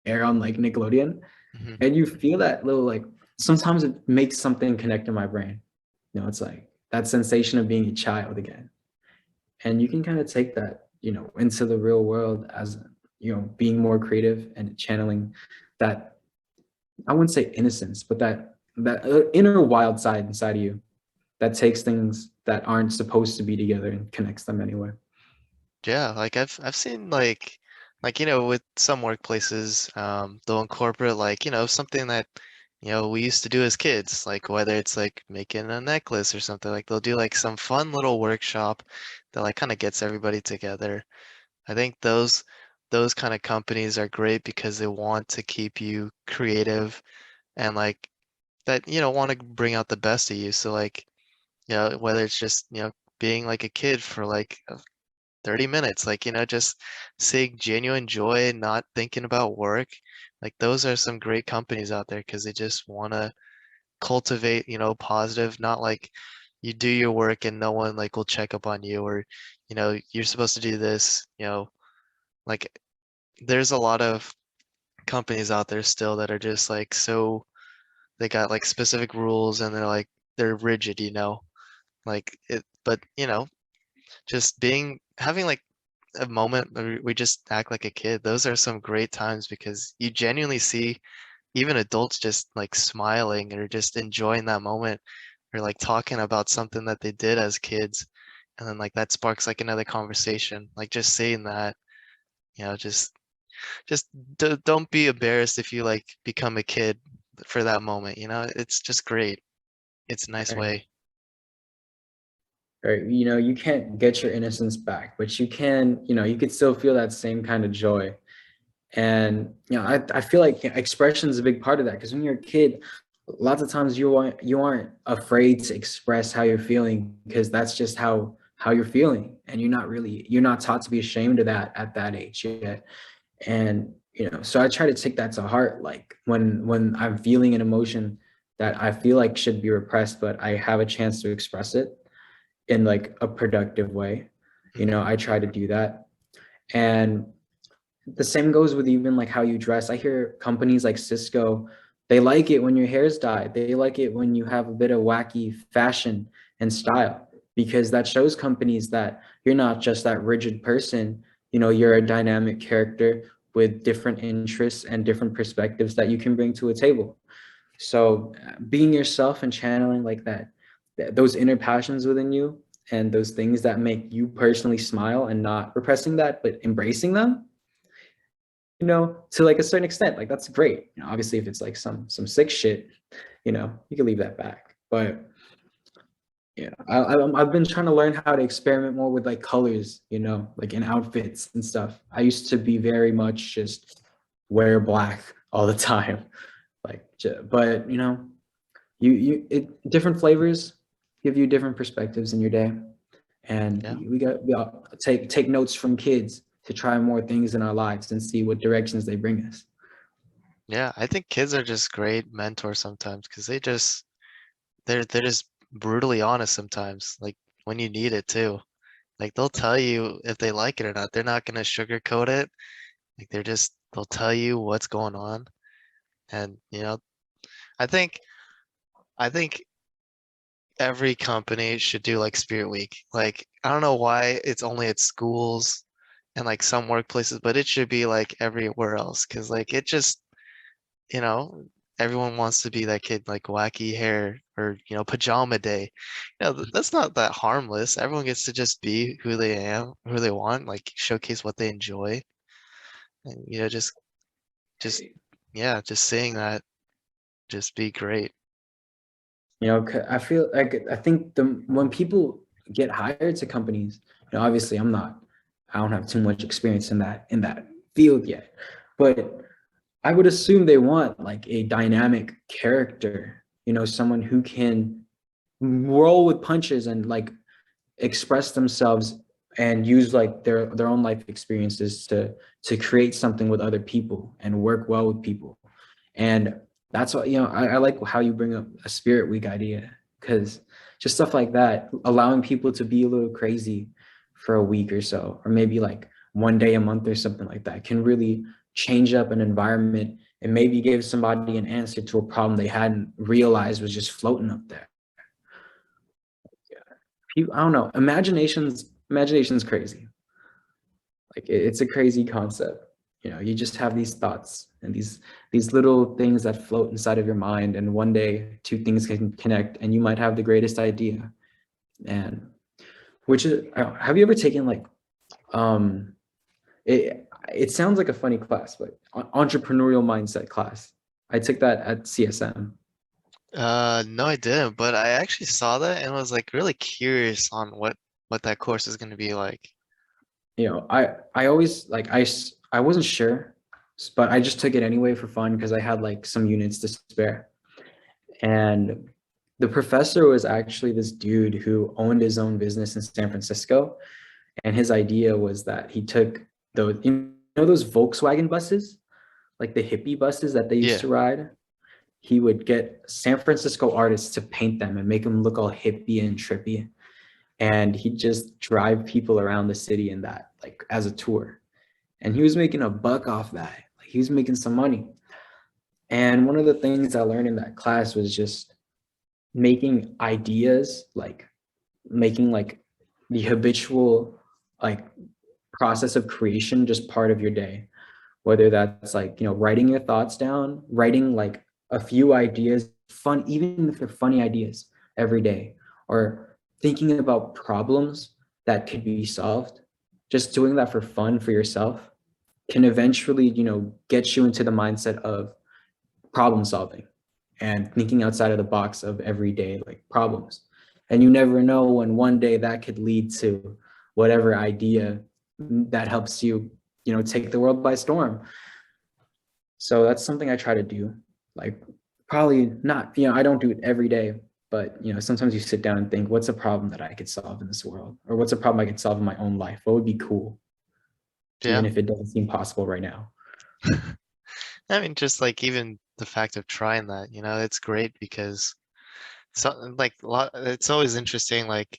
air on like Nickelodeon. Mhm. And you feel that little like sometimes it makes something connect in my brain. It's like that sensation of being a child again. And you can kind of take that, into the real world as being more creative and channeling that, I wouldn't say innocence, but that inner wild side inside of you. that takes things that aren't supposed to be together and connects them anyway. Yeah, like I've seen like you know with some workplaces they'll incorporate like you know something that you know we used to do as kids like whether it's like making a necklace or something like they'll do like some fun little workshop that like kind of gets everybody together. I think those kind of companies are great because they want to keep you creative and like that you know want to bring out the best of you. So like you know whether it's just you know being like a kid for like 30 minutes, like, you know, just seeing genuine joy, not thinking about work. Like those are some great companies out there because they just want to cultivate, you know, positive, not like you do your work and no one like will check up on you or, you know, you're supposed to do this, you know, like there's a lot of companies out there still that are just like so they got like specific rules and they're rigid, you know, like it, but you know, just being having like a moment where we just act like a kid. Those are some great times because you genuinely see even adults just like smiling or just enjoying that moment or like talking about something that they did as kids. And then like that sparks like another conversation. Like just saying that, you know, just don't be embarrassed if you like become a kid for that moment, you know? It's just great. It's a nice Right. way. Right. You know, you can't get your innocence back, but you can, you know, you could still feel that same kind of joy. And you know, I feel like expression is a big part of that because when you're a kid, lots of times you aren't afraid to express how you're feeling because that's just how you're feeling, and you're not taught to be ashamed of that at that age yet. And you know, so I try to take that to heart. Like when I'm feeling an emotion that I feel like should be repressed, but I have a chance to express it in like a productive way. You know, Hmm. I try to do that. And the same goes with even like how you dress. I hear companies like Cisco, they like it when your hair's dyed. They like it when you have a bit of wacky fashion and style because that shows companies that you're not just that rigid person. You know, you're a dynamic character with different interests and different perspectives that you can bring to a table. So being yourself and channeling like that, those inner passions within you and those things that make you personally smile and not repressing that, but embracing them, you know, to like a certain extent, like that's great. You know, obviously if it's like some sick shit, you know, you can leave that back. But yeah, I've been trying to learn how to experiment more with like colors, you know, like in outfits and stuff. I used to be very much just wear black all the time, like, but you know, different flavors give you different perspectives in your day, and Yeah. we all take notes from kids to try more things in our lives and see what directions they bring us. Yeah, I think kids are just great mentors sometimes because they're just brutally honest sometimes, like when you need it too. Like they'll tell you if they like it or not. They're not gonna sugarcoat it. Like they'll tell you what's going on. And you know, I think I think every company should do like Spirit Week. Like I don't know why it's only at schools and like some workplaces, but it should be like everywhere else. Cause like it just you know, everyone wants to be that kid like wacky hair or, you know, pajama day. You know, that's not that harmless. Everyone gets to just be who they am, who they want, like showcase what they enjoy. And, you know, just, yeah, just saying that, just be great. You know, I feel like I think the when people get hired to companies, you know, obviously I don't have too much experience in that field yet, but I would assume they want like a dynamic character, you know, someone who can roll with punches and like express themselves and use like their own life experiences to create something with other people and work well with people. And that's what, you know, I like how you bring up a spirit week idea, because just stuff like that, allowing people to be a little crazy for a week or so, or maybe like one day a month or something like that, can really change up an environment and maybe give somebody an answer to a problem they hadn't realized was just floating up there. I don't know. Imagination's crazy. Like it's a crazy concept. You know, you just have these thoughts and these little things that float inside of your mind, and one day two things can connect and you might have the greatest idea. And which is, have you ever taken like um it sounds like a funny class, but entrepreneurial mindset class? I took that at CSM. No, I didn't, but I actually saw that and was like really curious on what that course is going to be like. You know, I always like I wasn't sure, but I just took it anyway for fun because I had like some units to spare. And the professor was actually this dude who owned his own business in San Francisco. And his idea was that he took those, you know, those Volkswagen buses, like the hippie buses that they used Yeah. to ride. He would get San Francisco artists to paint them and make them look all hippie and trippy. And he'd just drive people around the city in that, like as a tour. And he was making a buck off that. Like he was making some money. And one of the things I learned in that class was just making ideas, like making like the habitual like process of creation just part of your day, whether that's like, you know, writing your thoughts down, writing like a few ideas, fun, even if they're funny ideas every day, or thinking about problems that could be solved. Just doing that for fun for yourself can eventually, you know, get you into the mindset of problem solving and thinking outside of the box of everyday like problems. And you never know when one day that could lead to whatever idea that helps you, you know, take the world by storm. So that's something I try to do. Like probably not, you know, I don't do it every day, but you know, sometimes you sit down and think, what's a problem that I could solve in this world? Or what's a problem I could solve in my own life? What would be cool, even Yeah. if it doesn't seem possible right now? I mean, just like even the fact of trying that, it's great because like it's always interesting, like,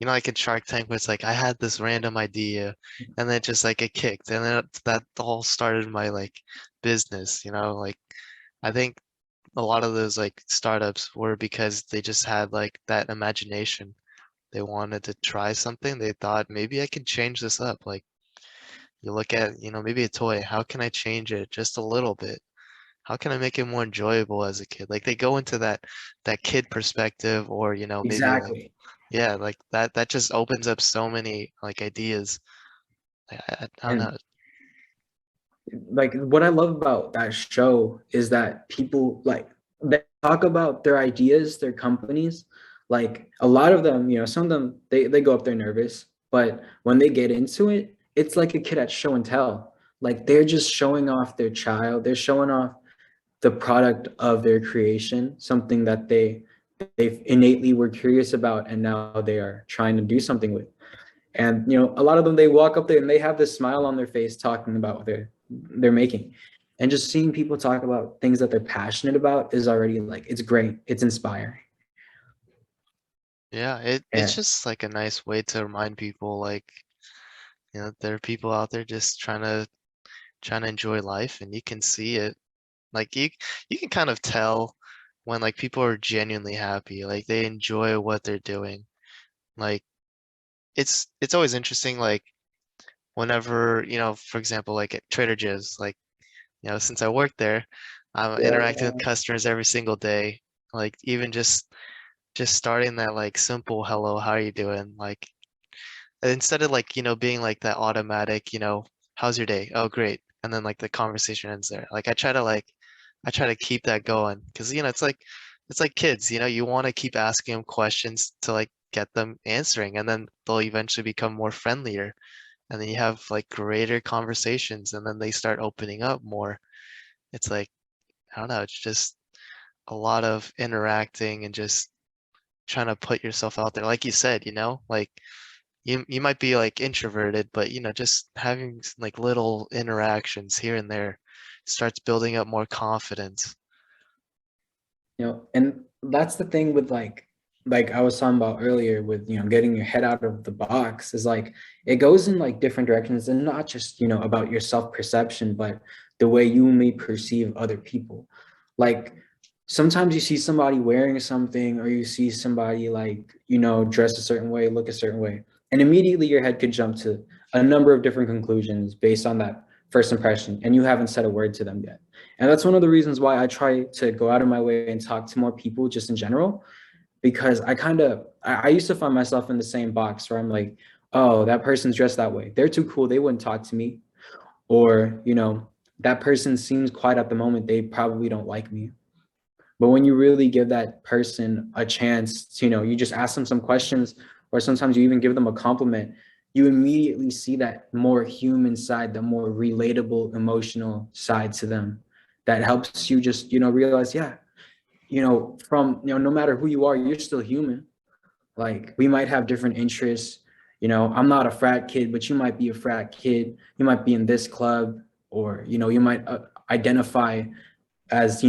like in Shark Tank where it's like I had this random idea and then just like it kicked and then that all started my like business, like I think a lot of those like startups were because they just had like that imagination. They wanted to try something. They thought maybe I can change this up. Like you look at, maybe a toy, how can I change it just a little bit? How can I make it more enjoyable as a kid? Like they go into that kid perspective or, maybe like Exactly. yeah, like that just opens up so many like ideas. I don't know. And like what I love about that show is that people like they talk about their ideas, their companies. Like a lot of them, you know, some of them they go up there nervous, but when they get into it, it's like a kid at show and tell. Like they're just showing off their child, they're showing off the product of their creation, something that they innately were curious about and now they are trying to do something with. And you know, a lot of them they walk up there and they have this smile on their face talking about what they're making. And just seeing people talk about things that they're passionate about is already like it's great. It's inspiring. Yeah, it's And just like a nice way to remind people like, there are people out there just trying to enjoy life and you can see it. Like you can kind of tell when like people are genuinely happy, like they enjoy what they're doing. Like it's always interesting like whenever, for example, like at Trader Joe's, like, since I work there, I'm interacting with yeah, customers every single day. Like even just starting that like simple hello, how are you doing? Like instead of like, being like that automatic, how's your day? Oh, great. And then like the conversation ends there. Like I try to keep that going because, it's like kids, you want to keep asking them questions to like get them answering and then they'll eventually become more friendlier and then you have like greater conversations and then they start opening up more. It's like, I don't know, it's just a lot of interacting and just trying to put yourself out there. Like you said, like you might be like introverted, but just having like little interactions here and there starts building up more confidence. you know, and that's the thing with like I was talking about earlier with, you know, getting your head out of the box is like it goes in like different directions and not just, you know, about your self-perception, but the way you may perceive other people. Like sometimes you see somebody wearing something or you see somebody like, you know, dress a certain way, look a certain way, and immediately your head could jump to a number of different conclusions based on that first impression and you haven't said a word to them yet. And that's one of the reasons why I try to go out of my way and talk to more people just in general, because I used to find myself in the same box where I'm like, oh, that person's dressed that way. They're too cool. They wouldn't talk to me. Or, that person seems quiet at the moment. They probably don't like me. But when you really give that person a chance to, you just ask them some questions, or sometimes you even give them a compliment, you immediately see that more human side, the more relatable, emotional side to them. That helps you just, realize, yeah, from, no matter who you are, you're still human. Like, we might have different interests. I'm not a frat kid, but you might be a frat kid. You might be in this club, or, you might identify as,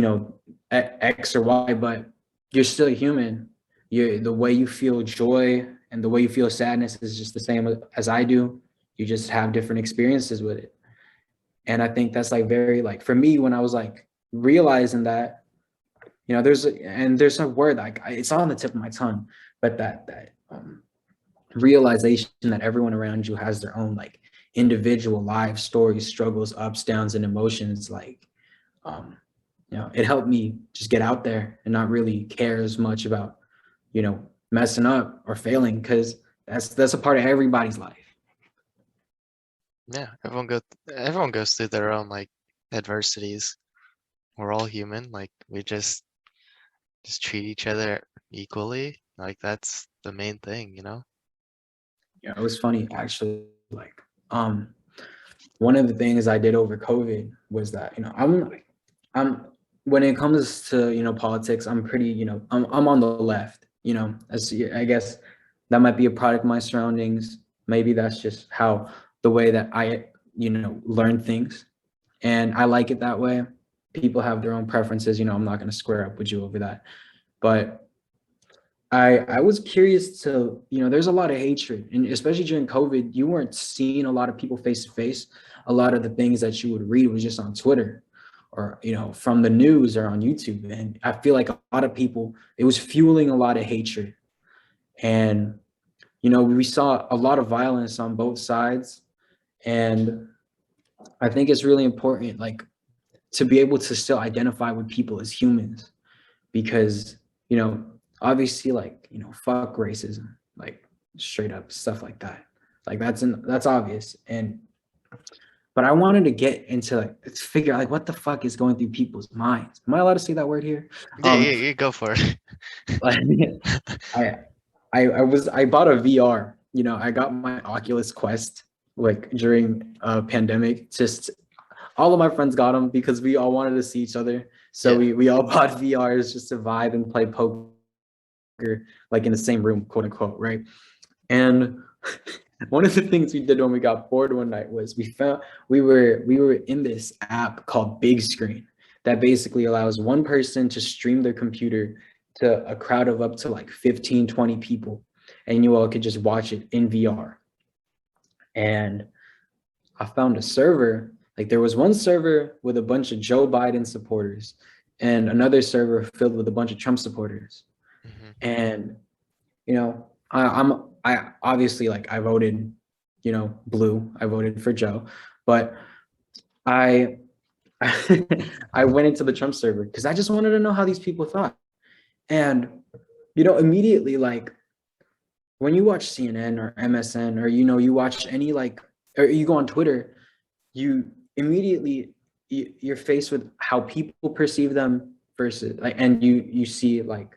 X or Y, but you're still human. The way you feel joy and the way you feel sadness is just the same as I do. You just have different experiences with it. And I think that's like very, like, for me, when I was like realizing that, there's a word like it's on the tip of my tongue, but that realization that everyone around you has their own like individual life stories, struggles, ups, downs, and emotions. Like, it helped me just get out there and not really care as much about, messing up or failing, because that's a part of everybody's life. Yeah, everyone goes through their own like adversities. We're all human. Like we just treat each other equally. Like that's the main thing, you know? Yeah, it was funny actually. Like, one of the things I did over COVID was that, I'm when it comes to, politics, I'm pretty, I'm on the left, as I guess that might be a product of my surroundings. Maybe that's just how the way that I, learn things. And I like it that way. People have their own preferences, I'm not going to square up with you over that. But I was curious to, there's a lot of hatred, and especially during COVID, you weren't seeing a lot of people face to face. A lot of the things that you would read was just on Twitter, or, from the news or on YouTube. And I feel like a lot of people, it was fueling a lot of hatred. And, we saw a lot of violence on both sides. And I think it's really important, like, to be able to still identify with people as humans, because, obviously, like, fuck racism, like, straight up stuff like that. Like, that's obvious. But I wanted to get into, like, let's figure out, like, what the fuck is going through people's minds. Am I allowed to say that word here? Yeah, yeah, you go for it. Like, I I bought a VR. I got my Oculus Quest like during a pandemic. Just all of my friends got them because we all wanted to see each other. So Yeah. we all bought VRs just to vibe and play poker, like in the same room, quote unquote, right? And one of the things we did when we got bored one night was we were in this app called Big Screen that basically allows one person to stream their computer to a crowd of up to like 15, 20 people, and you all could just watch it in VR. And I found a server, like there was one server with a bunch of Joe Biden supporters and another server filled with a bunch of Trump supporters. Hmm. And, I obviously, like, I voted, blue, I voted for Joe, but I, I went into the Trump server because I just wanted to know how these people thought. And, immediately, like, when you watch CNN or MSN, or, you watch any, like, or you go on Twitter, you immediately, you're faced with how people perceive them versus, like, and you see, like,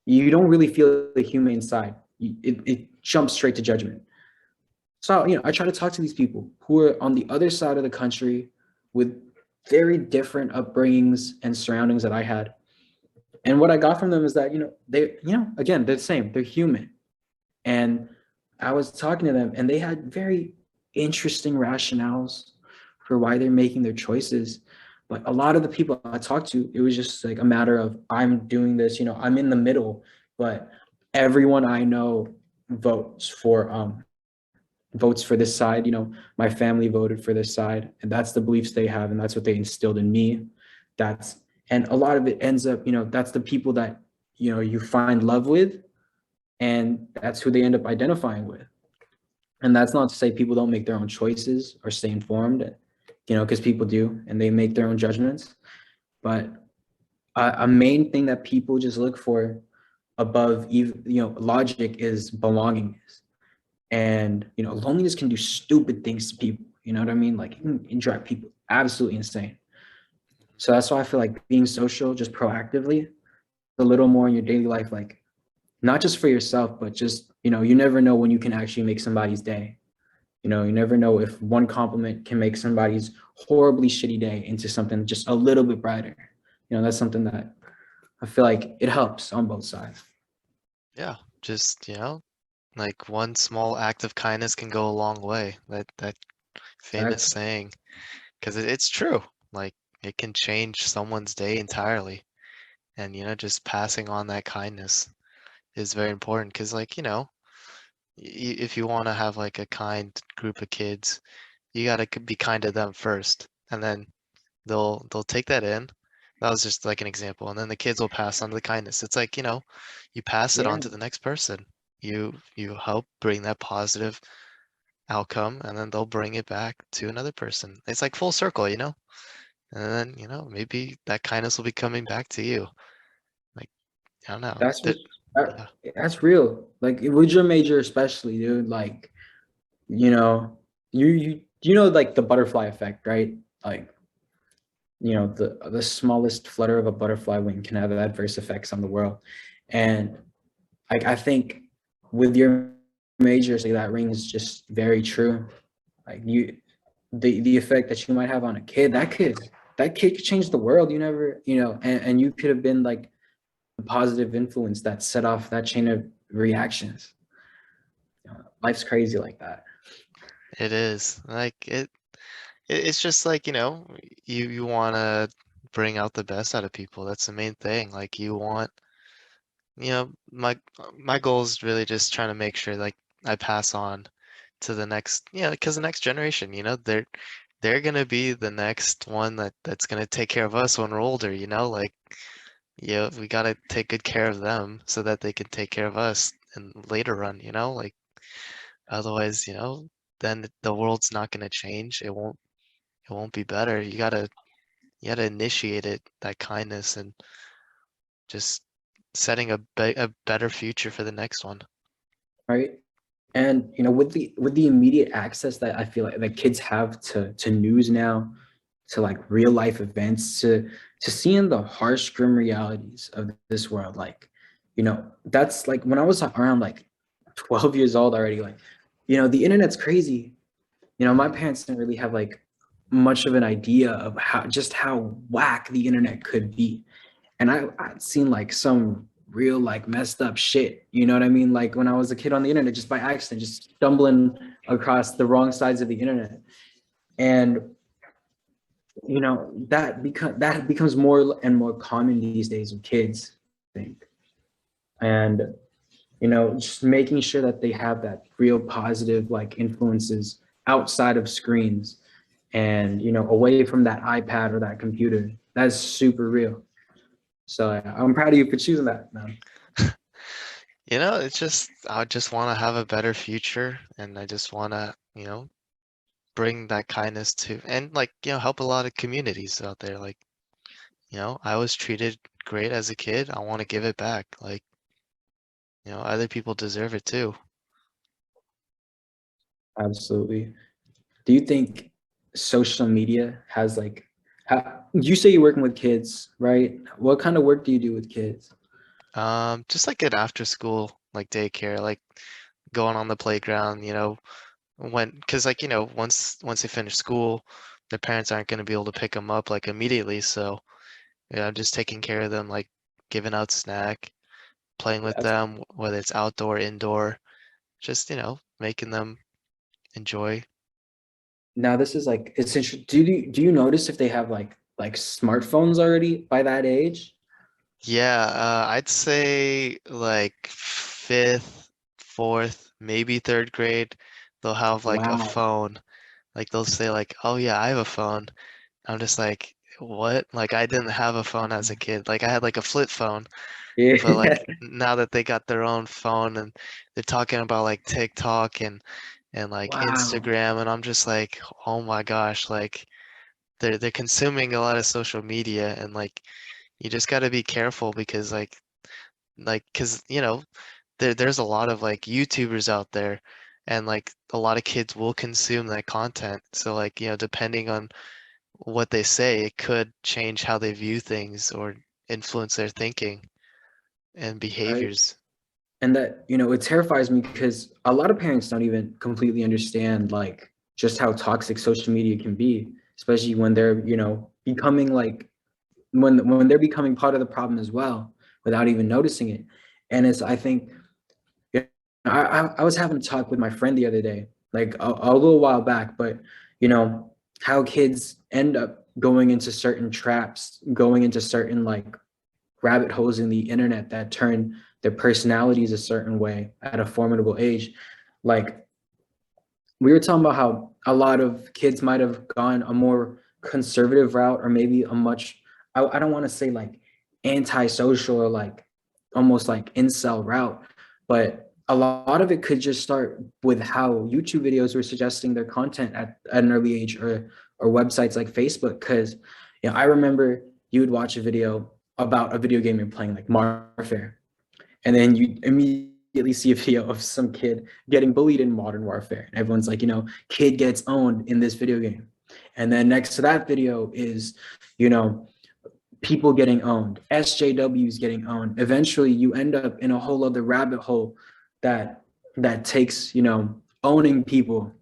you don't really feel the humane side. It jumps straight to judgment. So, I try to talk to these people who are on the other side of the country with very different upbringings and surroundings that I had. And what I got from them is that, they, again, they're the same, they're human. And I was talking to them and they had very interesting rationales for why they're making their choices. But a lot of the people I talked to, it was just like a matter of, I'm doing this, I'm in the middle, but everyone I know votes for this side. My family voted for this side, and that's the beliefs they have, and that's what they instilled in me. And a lot of it ends up, that's the people that, you find love with, and that's who they end up identifying with. And that's not to say people don't make their own choices or stay informed. because people do and they make their own judgments. But a main thing that people just look for above even logic is belongingness. And loneliness can do stupid things to people. You know what I mean? Like it can drive people absolutely insane. So that's why I feel like being social just proactively a little more in your daily life, like not just for yourself, but just you never know when you can actually make somebody's day. You never know if one compliment can make somebody's horribly shitty day into something just a little bit brighter. That's something that I feel like it helps on both sides. Yeah, just, like one small act of kindness can go a long way. That famous Exactly. saying, because it's true. Like it can change someone's day entirely. And just passing on that kindness is very important. Because like, if you want to have like a kind group of kids, you gotta be kind to them first, and then they'll take that in. That was just like an example, and then the kids will pass on the kindness. It's like, you pass it on Yeah, to the next person. You help bring that positive outcome, and then they'll bring it back to another person. It's like full circle, And then, maybe that kindness will be coming back to you. Like, I don't know. that's what Yeah. that's real. Like with your major, especially, dude. Like you know, like the butterfly effect, right? Like the smallest flutter of a butterfly wing can have adverse effects on the world, and like I think with your majors, like that ring is just very true. Like the effect that you might have on a kid, that kid could change the world. You never, and you could have been like the positive influence that set off that chain of reactions. Life's crazy like that. It is. Like it's just like, you want to bring out the best out of people. That's the main thing. Like you want, my goal is really just trying to make sure like I pass on to the next, because the next generation, they're gonna be the next one that's gonna take care of us when we're older, like, we gotta take good care of them so that they can take care of us in later run, like otherwise, then the world's not gonna change. It won't be better. You gotta initiate it, that kindness, and just setting a better future for the next one. Right? And with the immediate access that I feel like that kids have to news now, to like real life events, to seeing the harsh, grim realities of this world. Like, that's like when I was around like 12 years old already. Like, the internet's crazy. My Mhm. parents didn't really have like much of an idea of how whack the internet could be. And I'd seen like some real like messed up shit. You know what I mean? Like when I was a kid on the internet, just by accident, just stumbling across the wrong sides of the internet. And that becomes more and more common these days with kids, I think. And just making sure that they have that real positive like influences outside of screens and away from that iPad or that computer. That's super real. So I'm proud of you for choosing that, man. It's just I just want to have a better future, and I just want to, bring that kindness to, and like, help a lot of communities out there. Like, I was treated great as a kid. I want to give it back. Like, other people deserve it too. Absolutely. Do you think social media has like, you say you're working with kids, right? What kind of work do you do with kids? Just like an after school, like daycare, like going on the playground, because like, once they finish school, their parents aren't going to be able to pick them up like immediately. So, I'm just taking care of them, like giving out snack, playing with That's them, whether it's outdoor, indoor, just, making them enjoy. Now this is like essential. Do you notice if they have like smartphones already by that age? Yeah, I'd say like fifth, fourth, maybe third grade, they'll have like a Wow. phone. Like they'll say like, "Oh yeah, I have a phone." I'm just like, "What?" Like I didn't have a phone as a kid. Like I had like a flip phone, but Yeah. like now that they got their own phone and they're talking about like TikTok and like Wow. Instagram, and I'm just like, "Oh my gosh, like." they're consuming a lot of social media, and like you just got to be careful because because there's a lot of like YouTubers out there, and like a lot of kids will consume that content. So like, depending on what they say, it could change how they view things or influence their thinking and right? behaviors. And that, it terrifies me because a lot of parents don't even completely understand like just how toxic social media can be, especially when they're, becoming like when they're becoming part of the problem as well without even noticing it. And it's, I think, I was having a talk with my friend the other day, like a little while back, but you know, how kids end up going into certain traps, going into certain like rabbit holes in the internet that turn their personalities a certain way at a formidable age. Like we were talking about how a lot of kids might have gone a more conservative route, or maybe a much, I don't want to say like antisocial or like almost like incel route, but a lot of it could just start with how YouTube videos were suggesting their content at an early age, or websites like Facebook. Because I remember you would watch a video about a video game you're playing, like Warfare, and then you immediately see a video of some kid getting bullied in Modern Warfare. And everyone's like, kid gets owned in this video game. And then next to that video is, you know, people getting owned, SJWs getting owned. Eventually you end up in a whole other rabbit hole that takes, owning people,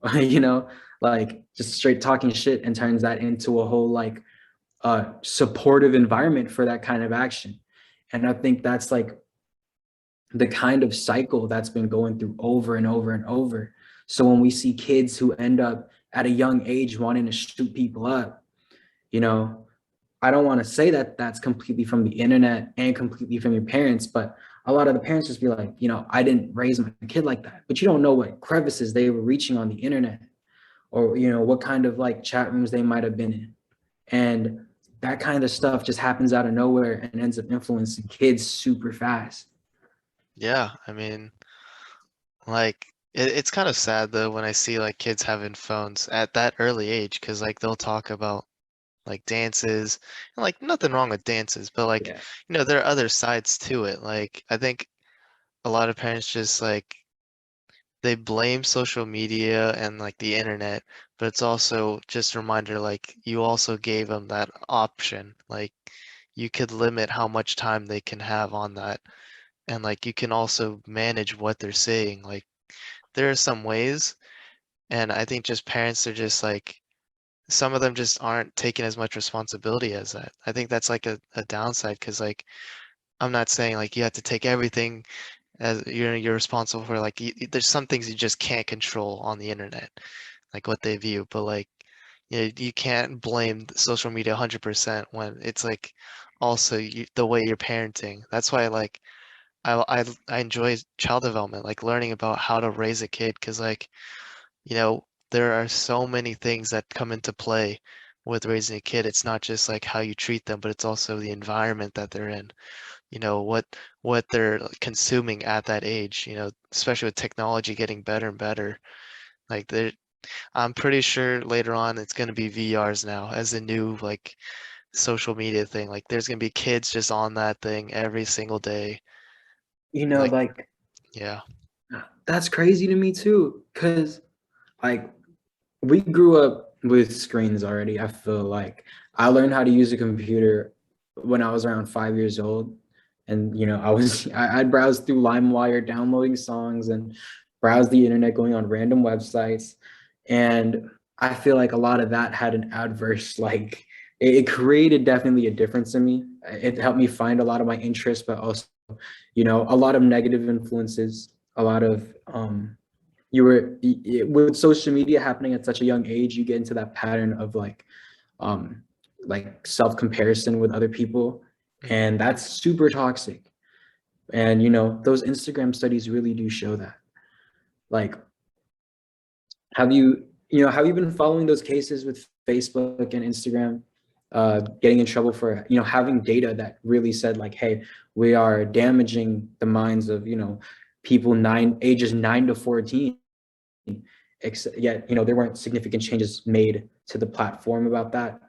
like just straight talking shit, and turns that into a whole like supportive environment for that kind of action. And I think that's like the kind of cycle that's been going through over and over and over. So when we see kids who end up at a young age wanting to shoot people up, you know, I don't want to say that that's completely from the internet and completely from your parents, but a lot of the parents just be like, I didn't raise my kid like that. But you don't know what crevices they were reaching on the internet, or, what kind of like chat rooms they might have been in. And that kind of stuff just happens out of nowhere and ends up influencing kids super fast. Yeah, I mean, like it's kind of sad though when I see like kids having phones at that early age, because like they'll talk about like dances, and like nothing wrong with dances, but like Yeah. there are other sides to it. Like I think a lot of parents just like they blame social media and like the internet, but it's also just a reminder like you also gave them that option. Like you could limit how much time they can have on that, and like you can also manage what they're saying. Like there are some ways, and I think just parents are just like some of them just aren't taking as much responsibility as that. I think that's like a downside, because like I'm not saying like you have to take everything as you're responsible for. Like there's some things you just can't control on the internet, like what they view, but like you can't blame social media 100% when it's like also the way you're parenting. That's why like I enjoy child development, like learning about how to raise a kid, because like there are so many things that come into play with raising a kid. It's not just like how you treat them, but it's also the environment that they're in, what they're consuming at that age, especially with technology getting better and better. Like I'm pretty sure later on it's going to be VRs now as a new like social media thing. Like there's going to be kids just on that thing every single day. Like, Like yeah. that's crazy to me too, because like we grew up with screens already. I feel like I learned how to use a computer when I was around 5 years old. And I'd browse through LimeWire, downloading songs, and browse the internet, going on random websites. And I feel like a lot of that had an adverse, like it created definitely a difference in me. It helped me find a lot of my interests, but also, a lot of negative influences, a lot of with social media happening at such a young age, you get into that pattern of um like self comparison with other people, Hmm. and that's super toxic. And those Instagram studies really do show that. Like, have you been following those cases with Facebook and Instagram getting in trouble for having data that really said like, hey, we are damaging the minds of people ages 9 to 14, yet there weren't significant changes made to the platform about that.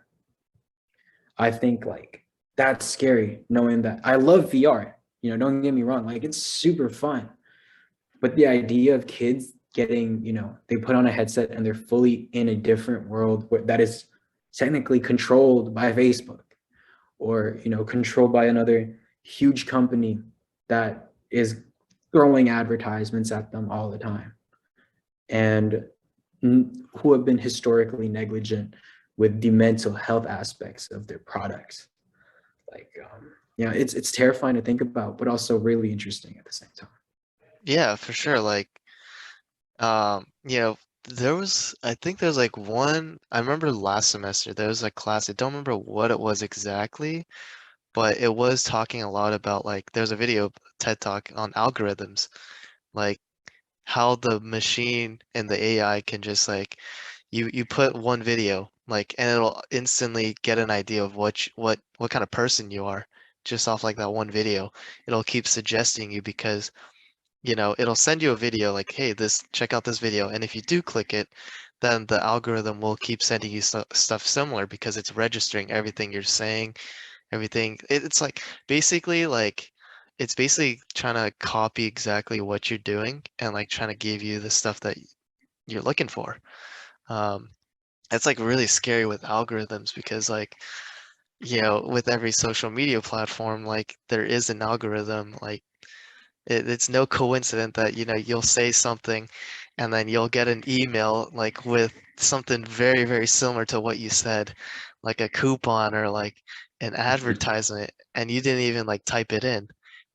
I think like that's scary knowing that I love VR. Don't get me wrong, like it's super fun. But the idea of kids getting, they put on a headset and they're fully in a different world that is technically controlled by Facebook or, controlled by another huge company that is throwing advertisements at them all the time and who have been historically negligent with the mental health aspects of their products. Like, yeah, it's terrifying to think about, but also really interesting at the same time. Yeah, for sure. Like, you know, I think there's like I remember last semester, there was a class, I don't remember what it was exactly, but it was talking a lot about like, there's a video TED Talk on algorithms, like how the machine and the AI can just like, you put one video, like, and it'll instantly get an idea of what kind of person you are, just off like that one video. It'll keep suggesting you because it'll send you a video like, hey, check out this video. And if you do click it, then the algorithm will keep sending you stuff similar because it's registering everything you're saying, everything. It's like basically like, it's basically trying to copy exactly what you're doing and like trying to give you the stuff that you're looking for. Um, it's like really scary with algorithms because like, with every social media platform, like there is an algorithm, like it's no coincidence that you'll say something and then you'll get an email like with something very, very similar to what you said, like a coupon or like an advertisement, and you didn't even like type it in.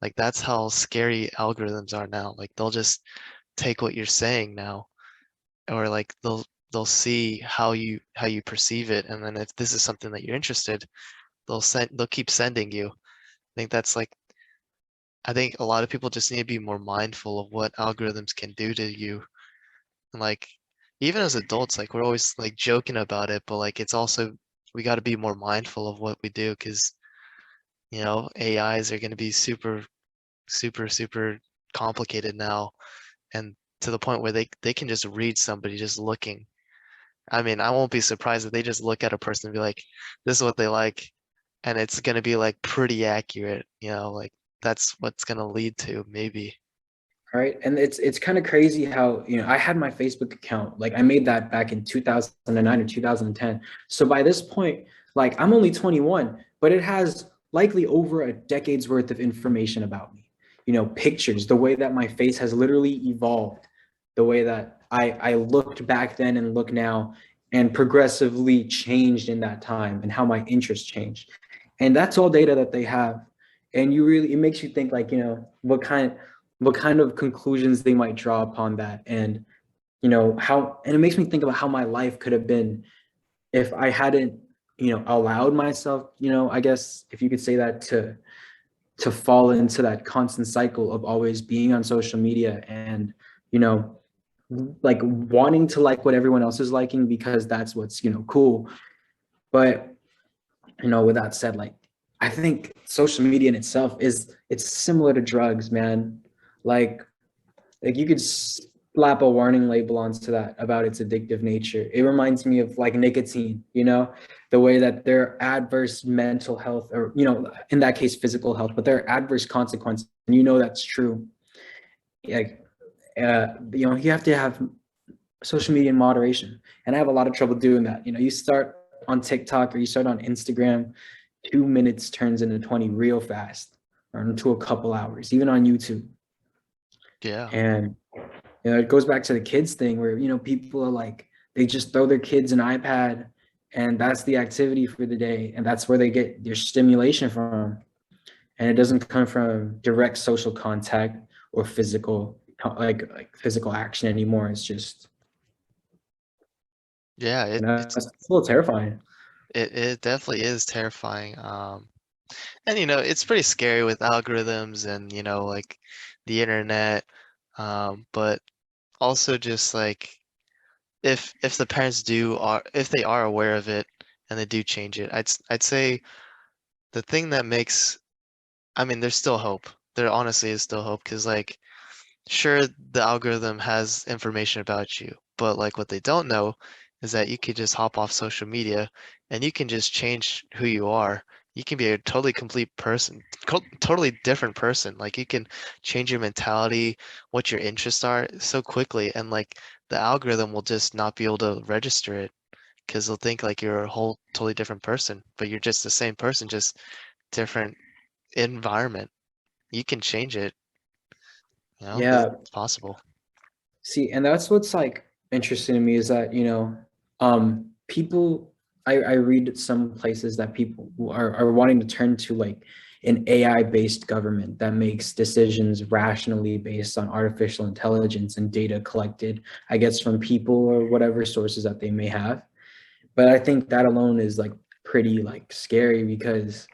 Like that's how scary algorithms are now. Like they'll just take what you're saying now, or like they'll see how you perceive it, and then if this is something that you're interested, they'll keep sending you. think that's like I think a lot of people just need to be more mindful of what algorithms can do to you. And like even as adults, like we're always like joking about it, but like it's also we got to be more mindful of what we do because AIs are going to be super, super, super complicated now, and to the point where they can just read somebody just looking. I mean, I won't be surprised if they just look at a person and be like, this is what they like, and it's going to be like pretty accurate, like that's what's going to lead to maybe. Right. And it's kind of crazy how, I had my Facebook account, like I made that back in 2009 or 2010. So by this point, like I'm only 21, but it has likely over a decade's worth of information about me. Pictures, the way that my face has literally evolved, the way that I looked back then and look now and progressively changed in that time and how my interests changed. And that's all data that they have. And it makes you think like, what kind of conclusions they might draw upon that, and it makes me think about how my life could have been if I hadn't allowed myself, I guess if you could say that, to fall into that constant cycle of always being on social media and you know like wanting to like what everyone else is liking because that's what's cool. But with that said, like I think social media in itself it's similar to drugs, man. Like you could slap a warning label onto that about its addictive nature. It reminds me of like nicotine, the way that there are adverse mental health or, in that case, physical health, but there are adverse consequences. And that's true. Like, you have to have social media in moderation. And I have a lot of trouble doing that. You start on TikTok or you start on Instagram, 2 minutes turns into 20 real fast or into a couple hours, even on YouTube. Yeah. And it goes back to the kids thing where people are like they just throw their kids an iPad and that's the activity for the day and that's where they get their stimulation from, and it doesn't come from direct social contact or like physical action anymore. It's just Yeah, it's a little terrifying. it definitely is terrifying. And it's pretty scary with algorithms and like the internet. But also just like if the parents if they are aware of it and they do change it, I'd say the thing that makes I mean, there's still hope. There honestly is still hope because like sure the algorithm has information about you, but like what they don't know is that you could just hop off social media and you can just change who you are. You can be a totally complete person, totally different person. Like you can change your mentality, what your interests are so quickly, and like the algorithm will just not be able to register it because they'll think like you're a whole totally different person, but you're just the same person, just different environment. You can change it, Yeah. it's possible. See, and that's what's like interesting to me is that, people, I read some places that people are wanting to turn to like an AI based government that makes decisions rationally based on artificial intelligence and data collected, I guess, from people or whatever sources that they may have. But I think that alone is like pretty like scary because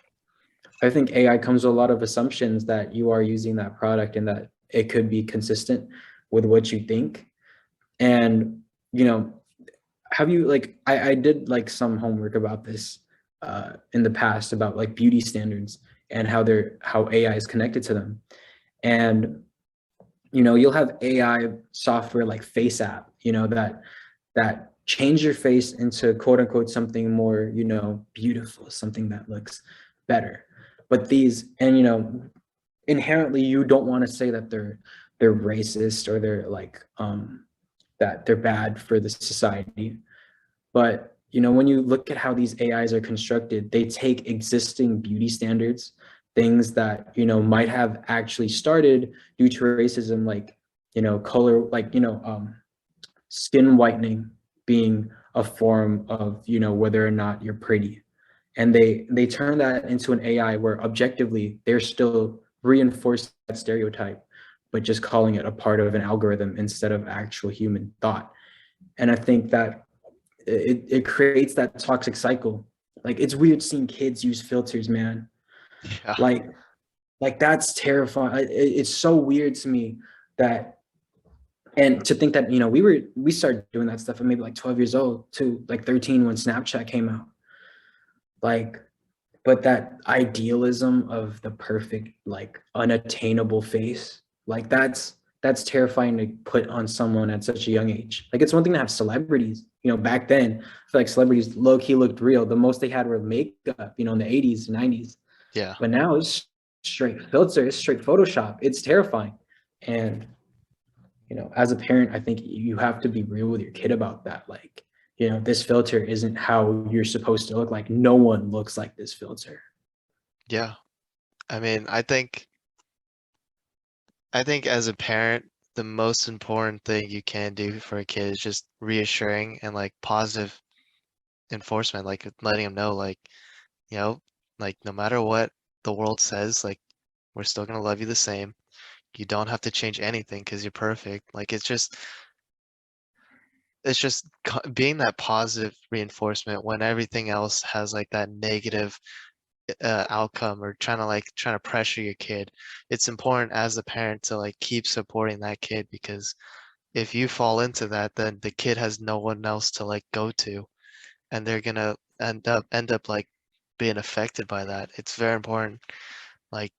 I think AI comes with a lot of assumptions that you are using that product and that it could be consistent with what you think. And, you know, have you like I did like some homework about this in the past about like beauty standards and how AI is connected to them. And you'll have AI software like Face App, that change your face into quote unquote something more, beautiful, something that looks better. But these, and inherently you don't want to say that they're racist or they're like that they're bad for the society. But when you look at how these AIs are constructed, they take existing beauty standards, things that might have actually started due to racism, like color, like skin whitening being a form of whether or not you're pretty, and they turn that into an AI where objectively they're still reinforcing that stereotype, but just calling it a part of an algorithm instead of actual human thought. And I think that it creates that toxic cycle. Like it's weird seeing kids use filters, man. Yeah. Like like that's terrifying. It's so weird to me that, and to think that we started doing that stuff at maybe like 12 years old to like 13 when Snapchat came out. Like, but that idealism of the perfect, like unattainable face, like that's terrifying to put on someone at such a young age. Like it's one thing to have celebrities, back then, I feel like celebrities low key looked real. The most they had were makeup, in the 80s, 90s. Yeah. But now it's straight filter, it's straight Photoshop. It's terrifying. And as a parent, I think you have to be real with your kid about that. Like, this filter isn't how you're supposed to look like. No one looks like this filter. Yeah. I mean, I think as a parent, the most important thing you can do for a kid is just reassuring and like positive enforcement, like letting them know, like, you know, like no matter what the world says, like we're still gonna love you the same. You don't have to change anything because you're perfect. Like it's just being that positive reinforcement when everything else has like that negative outcome or trying to pressure your kid. It's important as a parent to like keep supporting that kid because if you fall into that, then the kid has no one else to like go to, and they're gonna end up like being affected by that. It's very important. Like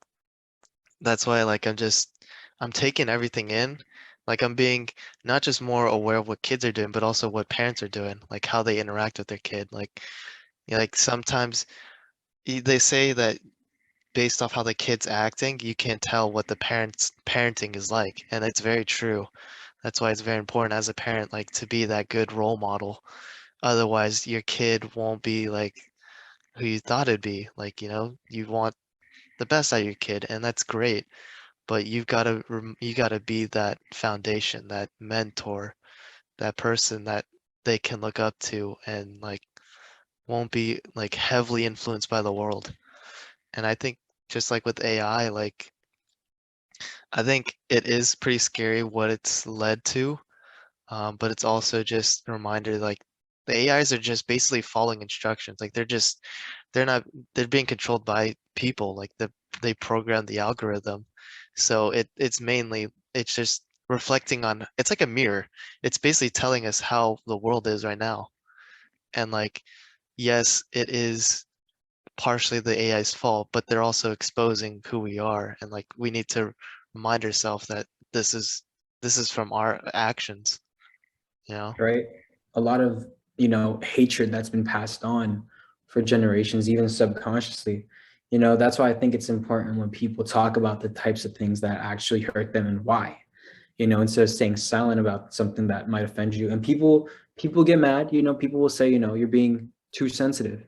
that's why like I'm taking everything in. Like I'm being not just more aware of what kids are doing, but also what parents are doing, like how they interact with their kid. Like sometimes they say that based off how the kid's acting, you can't tell what the parents parenting is like, and it's very true. That's why it's very important as a parent, like to be that good role model. Otherwise, your kid won't be like who you thought it'd be. Like, you want the best out of your kid, and that's great. But you gotta be that foundation, that mentor, that person that they can look up to and like won't be like heavily influenced by the world. And I think just like with AI, like I think it is pretty scary what it's led to. But it's also just a reminder like the AIs are just basically following instructions. Like they're not they're being controlled by people. Like they program the algorithm. So it's just reflecting on it's like a mirror. It's basically telling us how the world is right now. And like yes, it is partially the AI's fault, but they're also exposing who we are. And like we need to remind ourselves that this is from our actions, you know? Right? A lot of hatred that's been passed on for generations, even subconsciously. That's why I think it's important when people talk about the types of things that actually hurt them and why, instead of staying silent about something that might offend you. And people get mad, people will say, you're being too sensitive.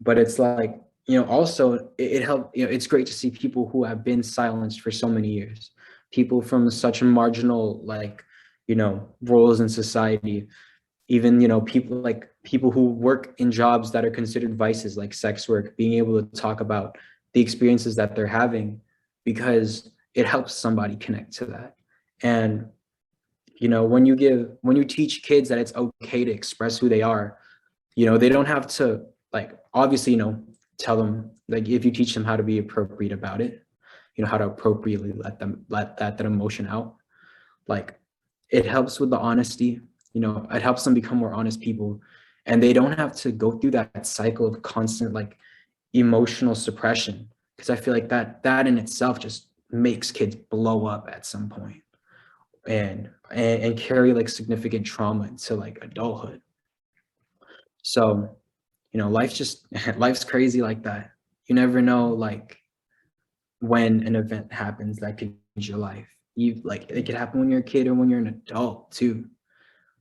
But it's like, also it helped, it's great to see people who have been silenced for so many years, people from such a marginal, like, roles in society, even people who work in jobs that are considered vices like sex work, being able to talk about the experiences that they're having, because it helps somebody connect to that. And when you teach kids that it's okay to express who they are, they don't have to, like, obviously, tell them, like, if you teach them how to be appropriate about it, how to appropriately let that emotion out, like, it helps with the honesty. It helps them become more honest people, and they don't have to go through that cycle of constant, like, emotional suppression, because I feel like that in itself just makes kids blow up at some point, and carry, like, significant trauma into, like, adulthood. So, life's just life's crazy like that. You never know, like, when an event happens that could change your life. Like, it could happen when you're a kid or when you're an adult too.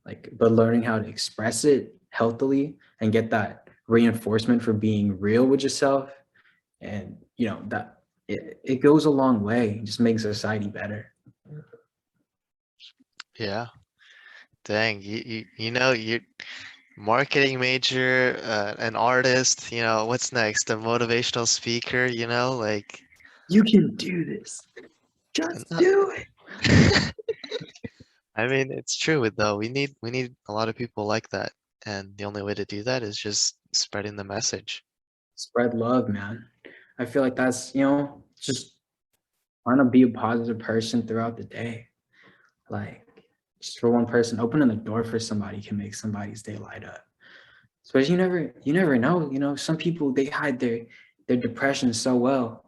Like, but learning how to express it healthily and get that reinforcement for being real with yourself, and that it goes a long way. It just makes society better. Yeah. Dang, you're marketing major, an artist, what's next? A motivational speaker, like You can do this. Just uh, do it. I mean, it's true though. We need a lot of people like that. And the only way to do that is just spreading the message. Spread love, man. I feel like that's, just trying to be a positive person throughout the day. Like, just for one person, opening the door for somebody can make somebody's day light up. Especially, you never know. Some people, they hide their depression so well.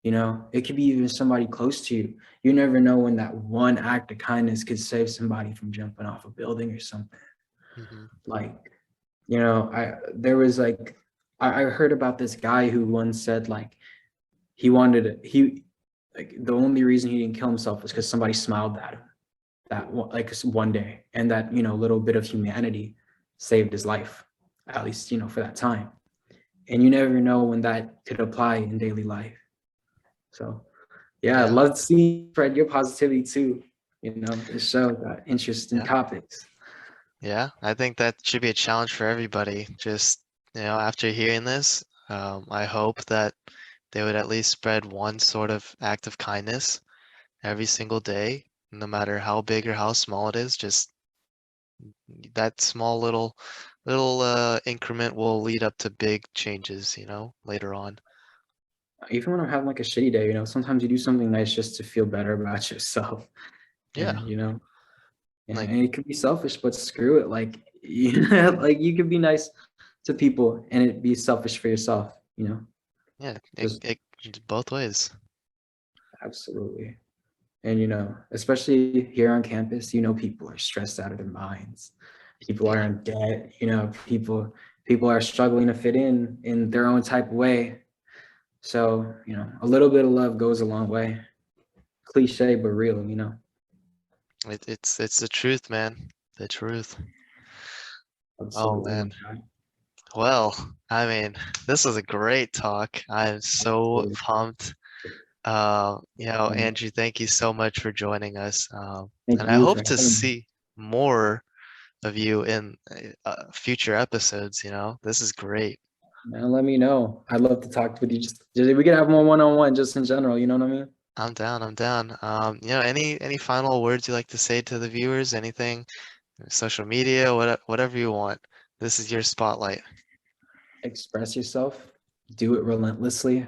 It could be even somebody close to you. You never know when that one act of kindness could save somebody from jumping off a building or something. Hmm. Like, I there was like I heard about this guy who once said, like, he wanted to, he like, the only reason he didn't kill himself was because somebody smiled at him like, one day, and that, little bit of humanity saved his life, at least, for that time. And you never know when that could apply in daily life. So yeah, I'd Yeah, love to see spread your positivity too, the show got interesting yeah, topics. yeah. I think that should be a challenge for everybody. Just, after hearing this, I hope that they would at least spread one sort of act of kindness every single day, no matter how big or how small it is. Just that small little increment will lead up to big changes, later on. Even when I'm having, like, a shitty day, sometimes you do something nice just to feel better about yourself. Yeah, And like and it could be selfish, but screw it. Like, like, you could be nice to people and it be selfish for yourself, yeah, just it's both ways. absolutely. And especially here on campus, people are stressed out of their minds. People are Yeah, in debt, people are struggling to fit in their own type of way. So, a little bit of love goes a long way. Cliche but real. it's the truth, man. The truth. Oh Absolutely, my man. God. Well, I mean, this was a great talk. I'm so Absolutely. pumped. Andrew, thank you so much for joining us. Thank And I you for hope to having me. see more of you in future episodes, This is great. Man, let me know. I'd love to talk with you. We could have more one-on-one just in general. You know what I mean? I'm down, I'm down. Any final words you like to say to the viewers? Anything? Social media, whatever you want. This is your spotlight. Express yourself. Do it relentlessly.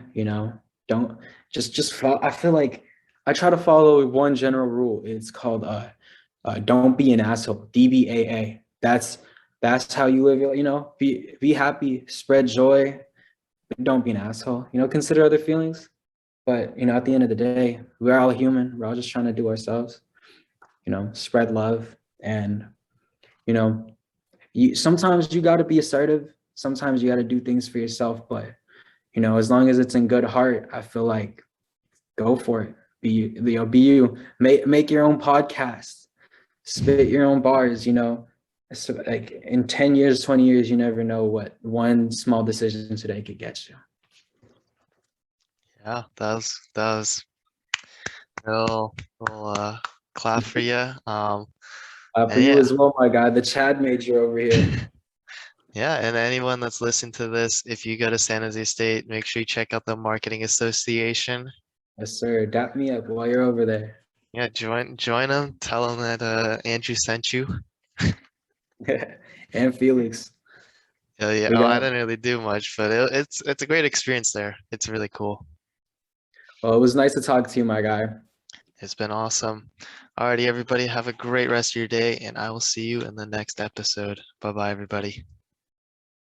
Don't just follow. I feel like I try to follow one general rule. It's called don't be an asshole. DBAA. That's how you live. Be happy. Spread joy. But don't be an asshole. Consider other feelings. But at the end of the day, we're all human. We're all just trying to do ourselves. Spread love, and you know sometimes you got to be assertive. Sometimes you got to do things for yourself. But as long as it's in good heart, I feel like go for it. Be you. Make your own podcast. Spit your own bars. So like in 10 years, 20 years, you never know what one small decision today could get you. Yeah, that was little clap for you. For And you yeah. as well, my guy, the Chad major over here. Yeah, and anyone that's listening to this, if you go to San Jose State, make sure you check out the Marketing Association. Yes, sir. Dap me up while you're over there. Yeah, join them. Tell them that Andrew sent you. And Felix. Yeah. We Oh, I got, didn't really do much, but it's a great experience there. It's really cool. well, it was nice to talk to you, my guy. It's been awesome. Alrighty, everybody, have a great rest of your day, and I will see you in the next episode. Bye bye, everybody.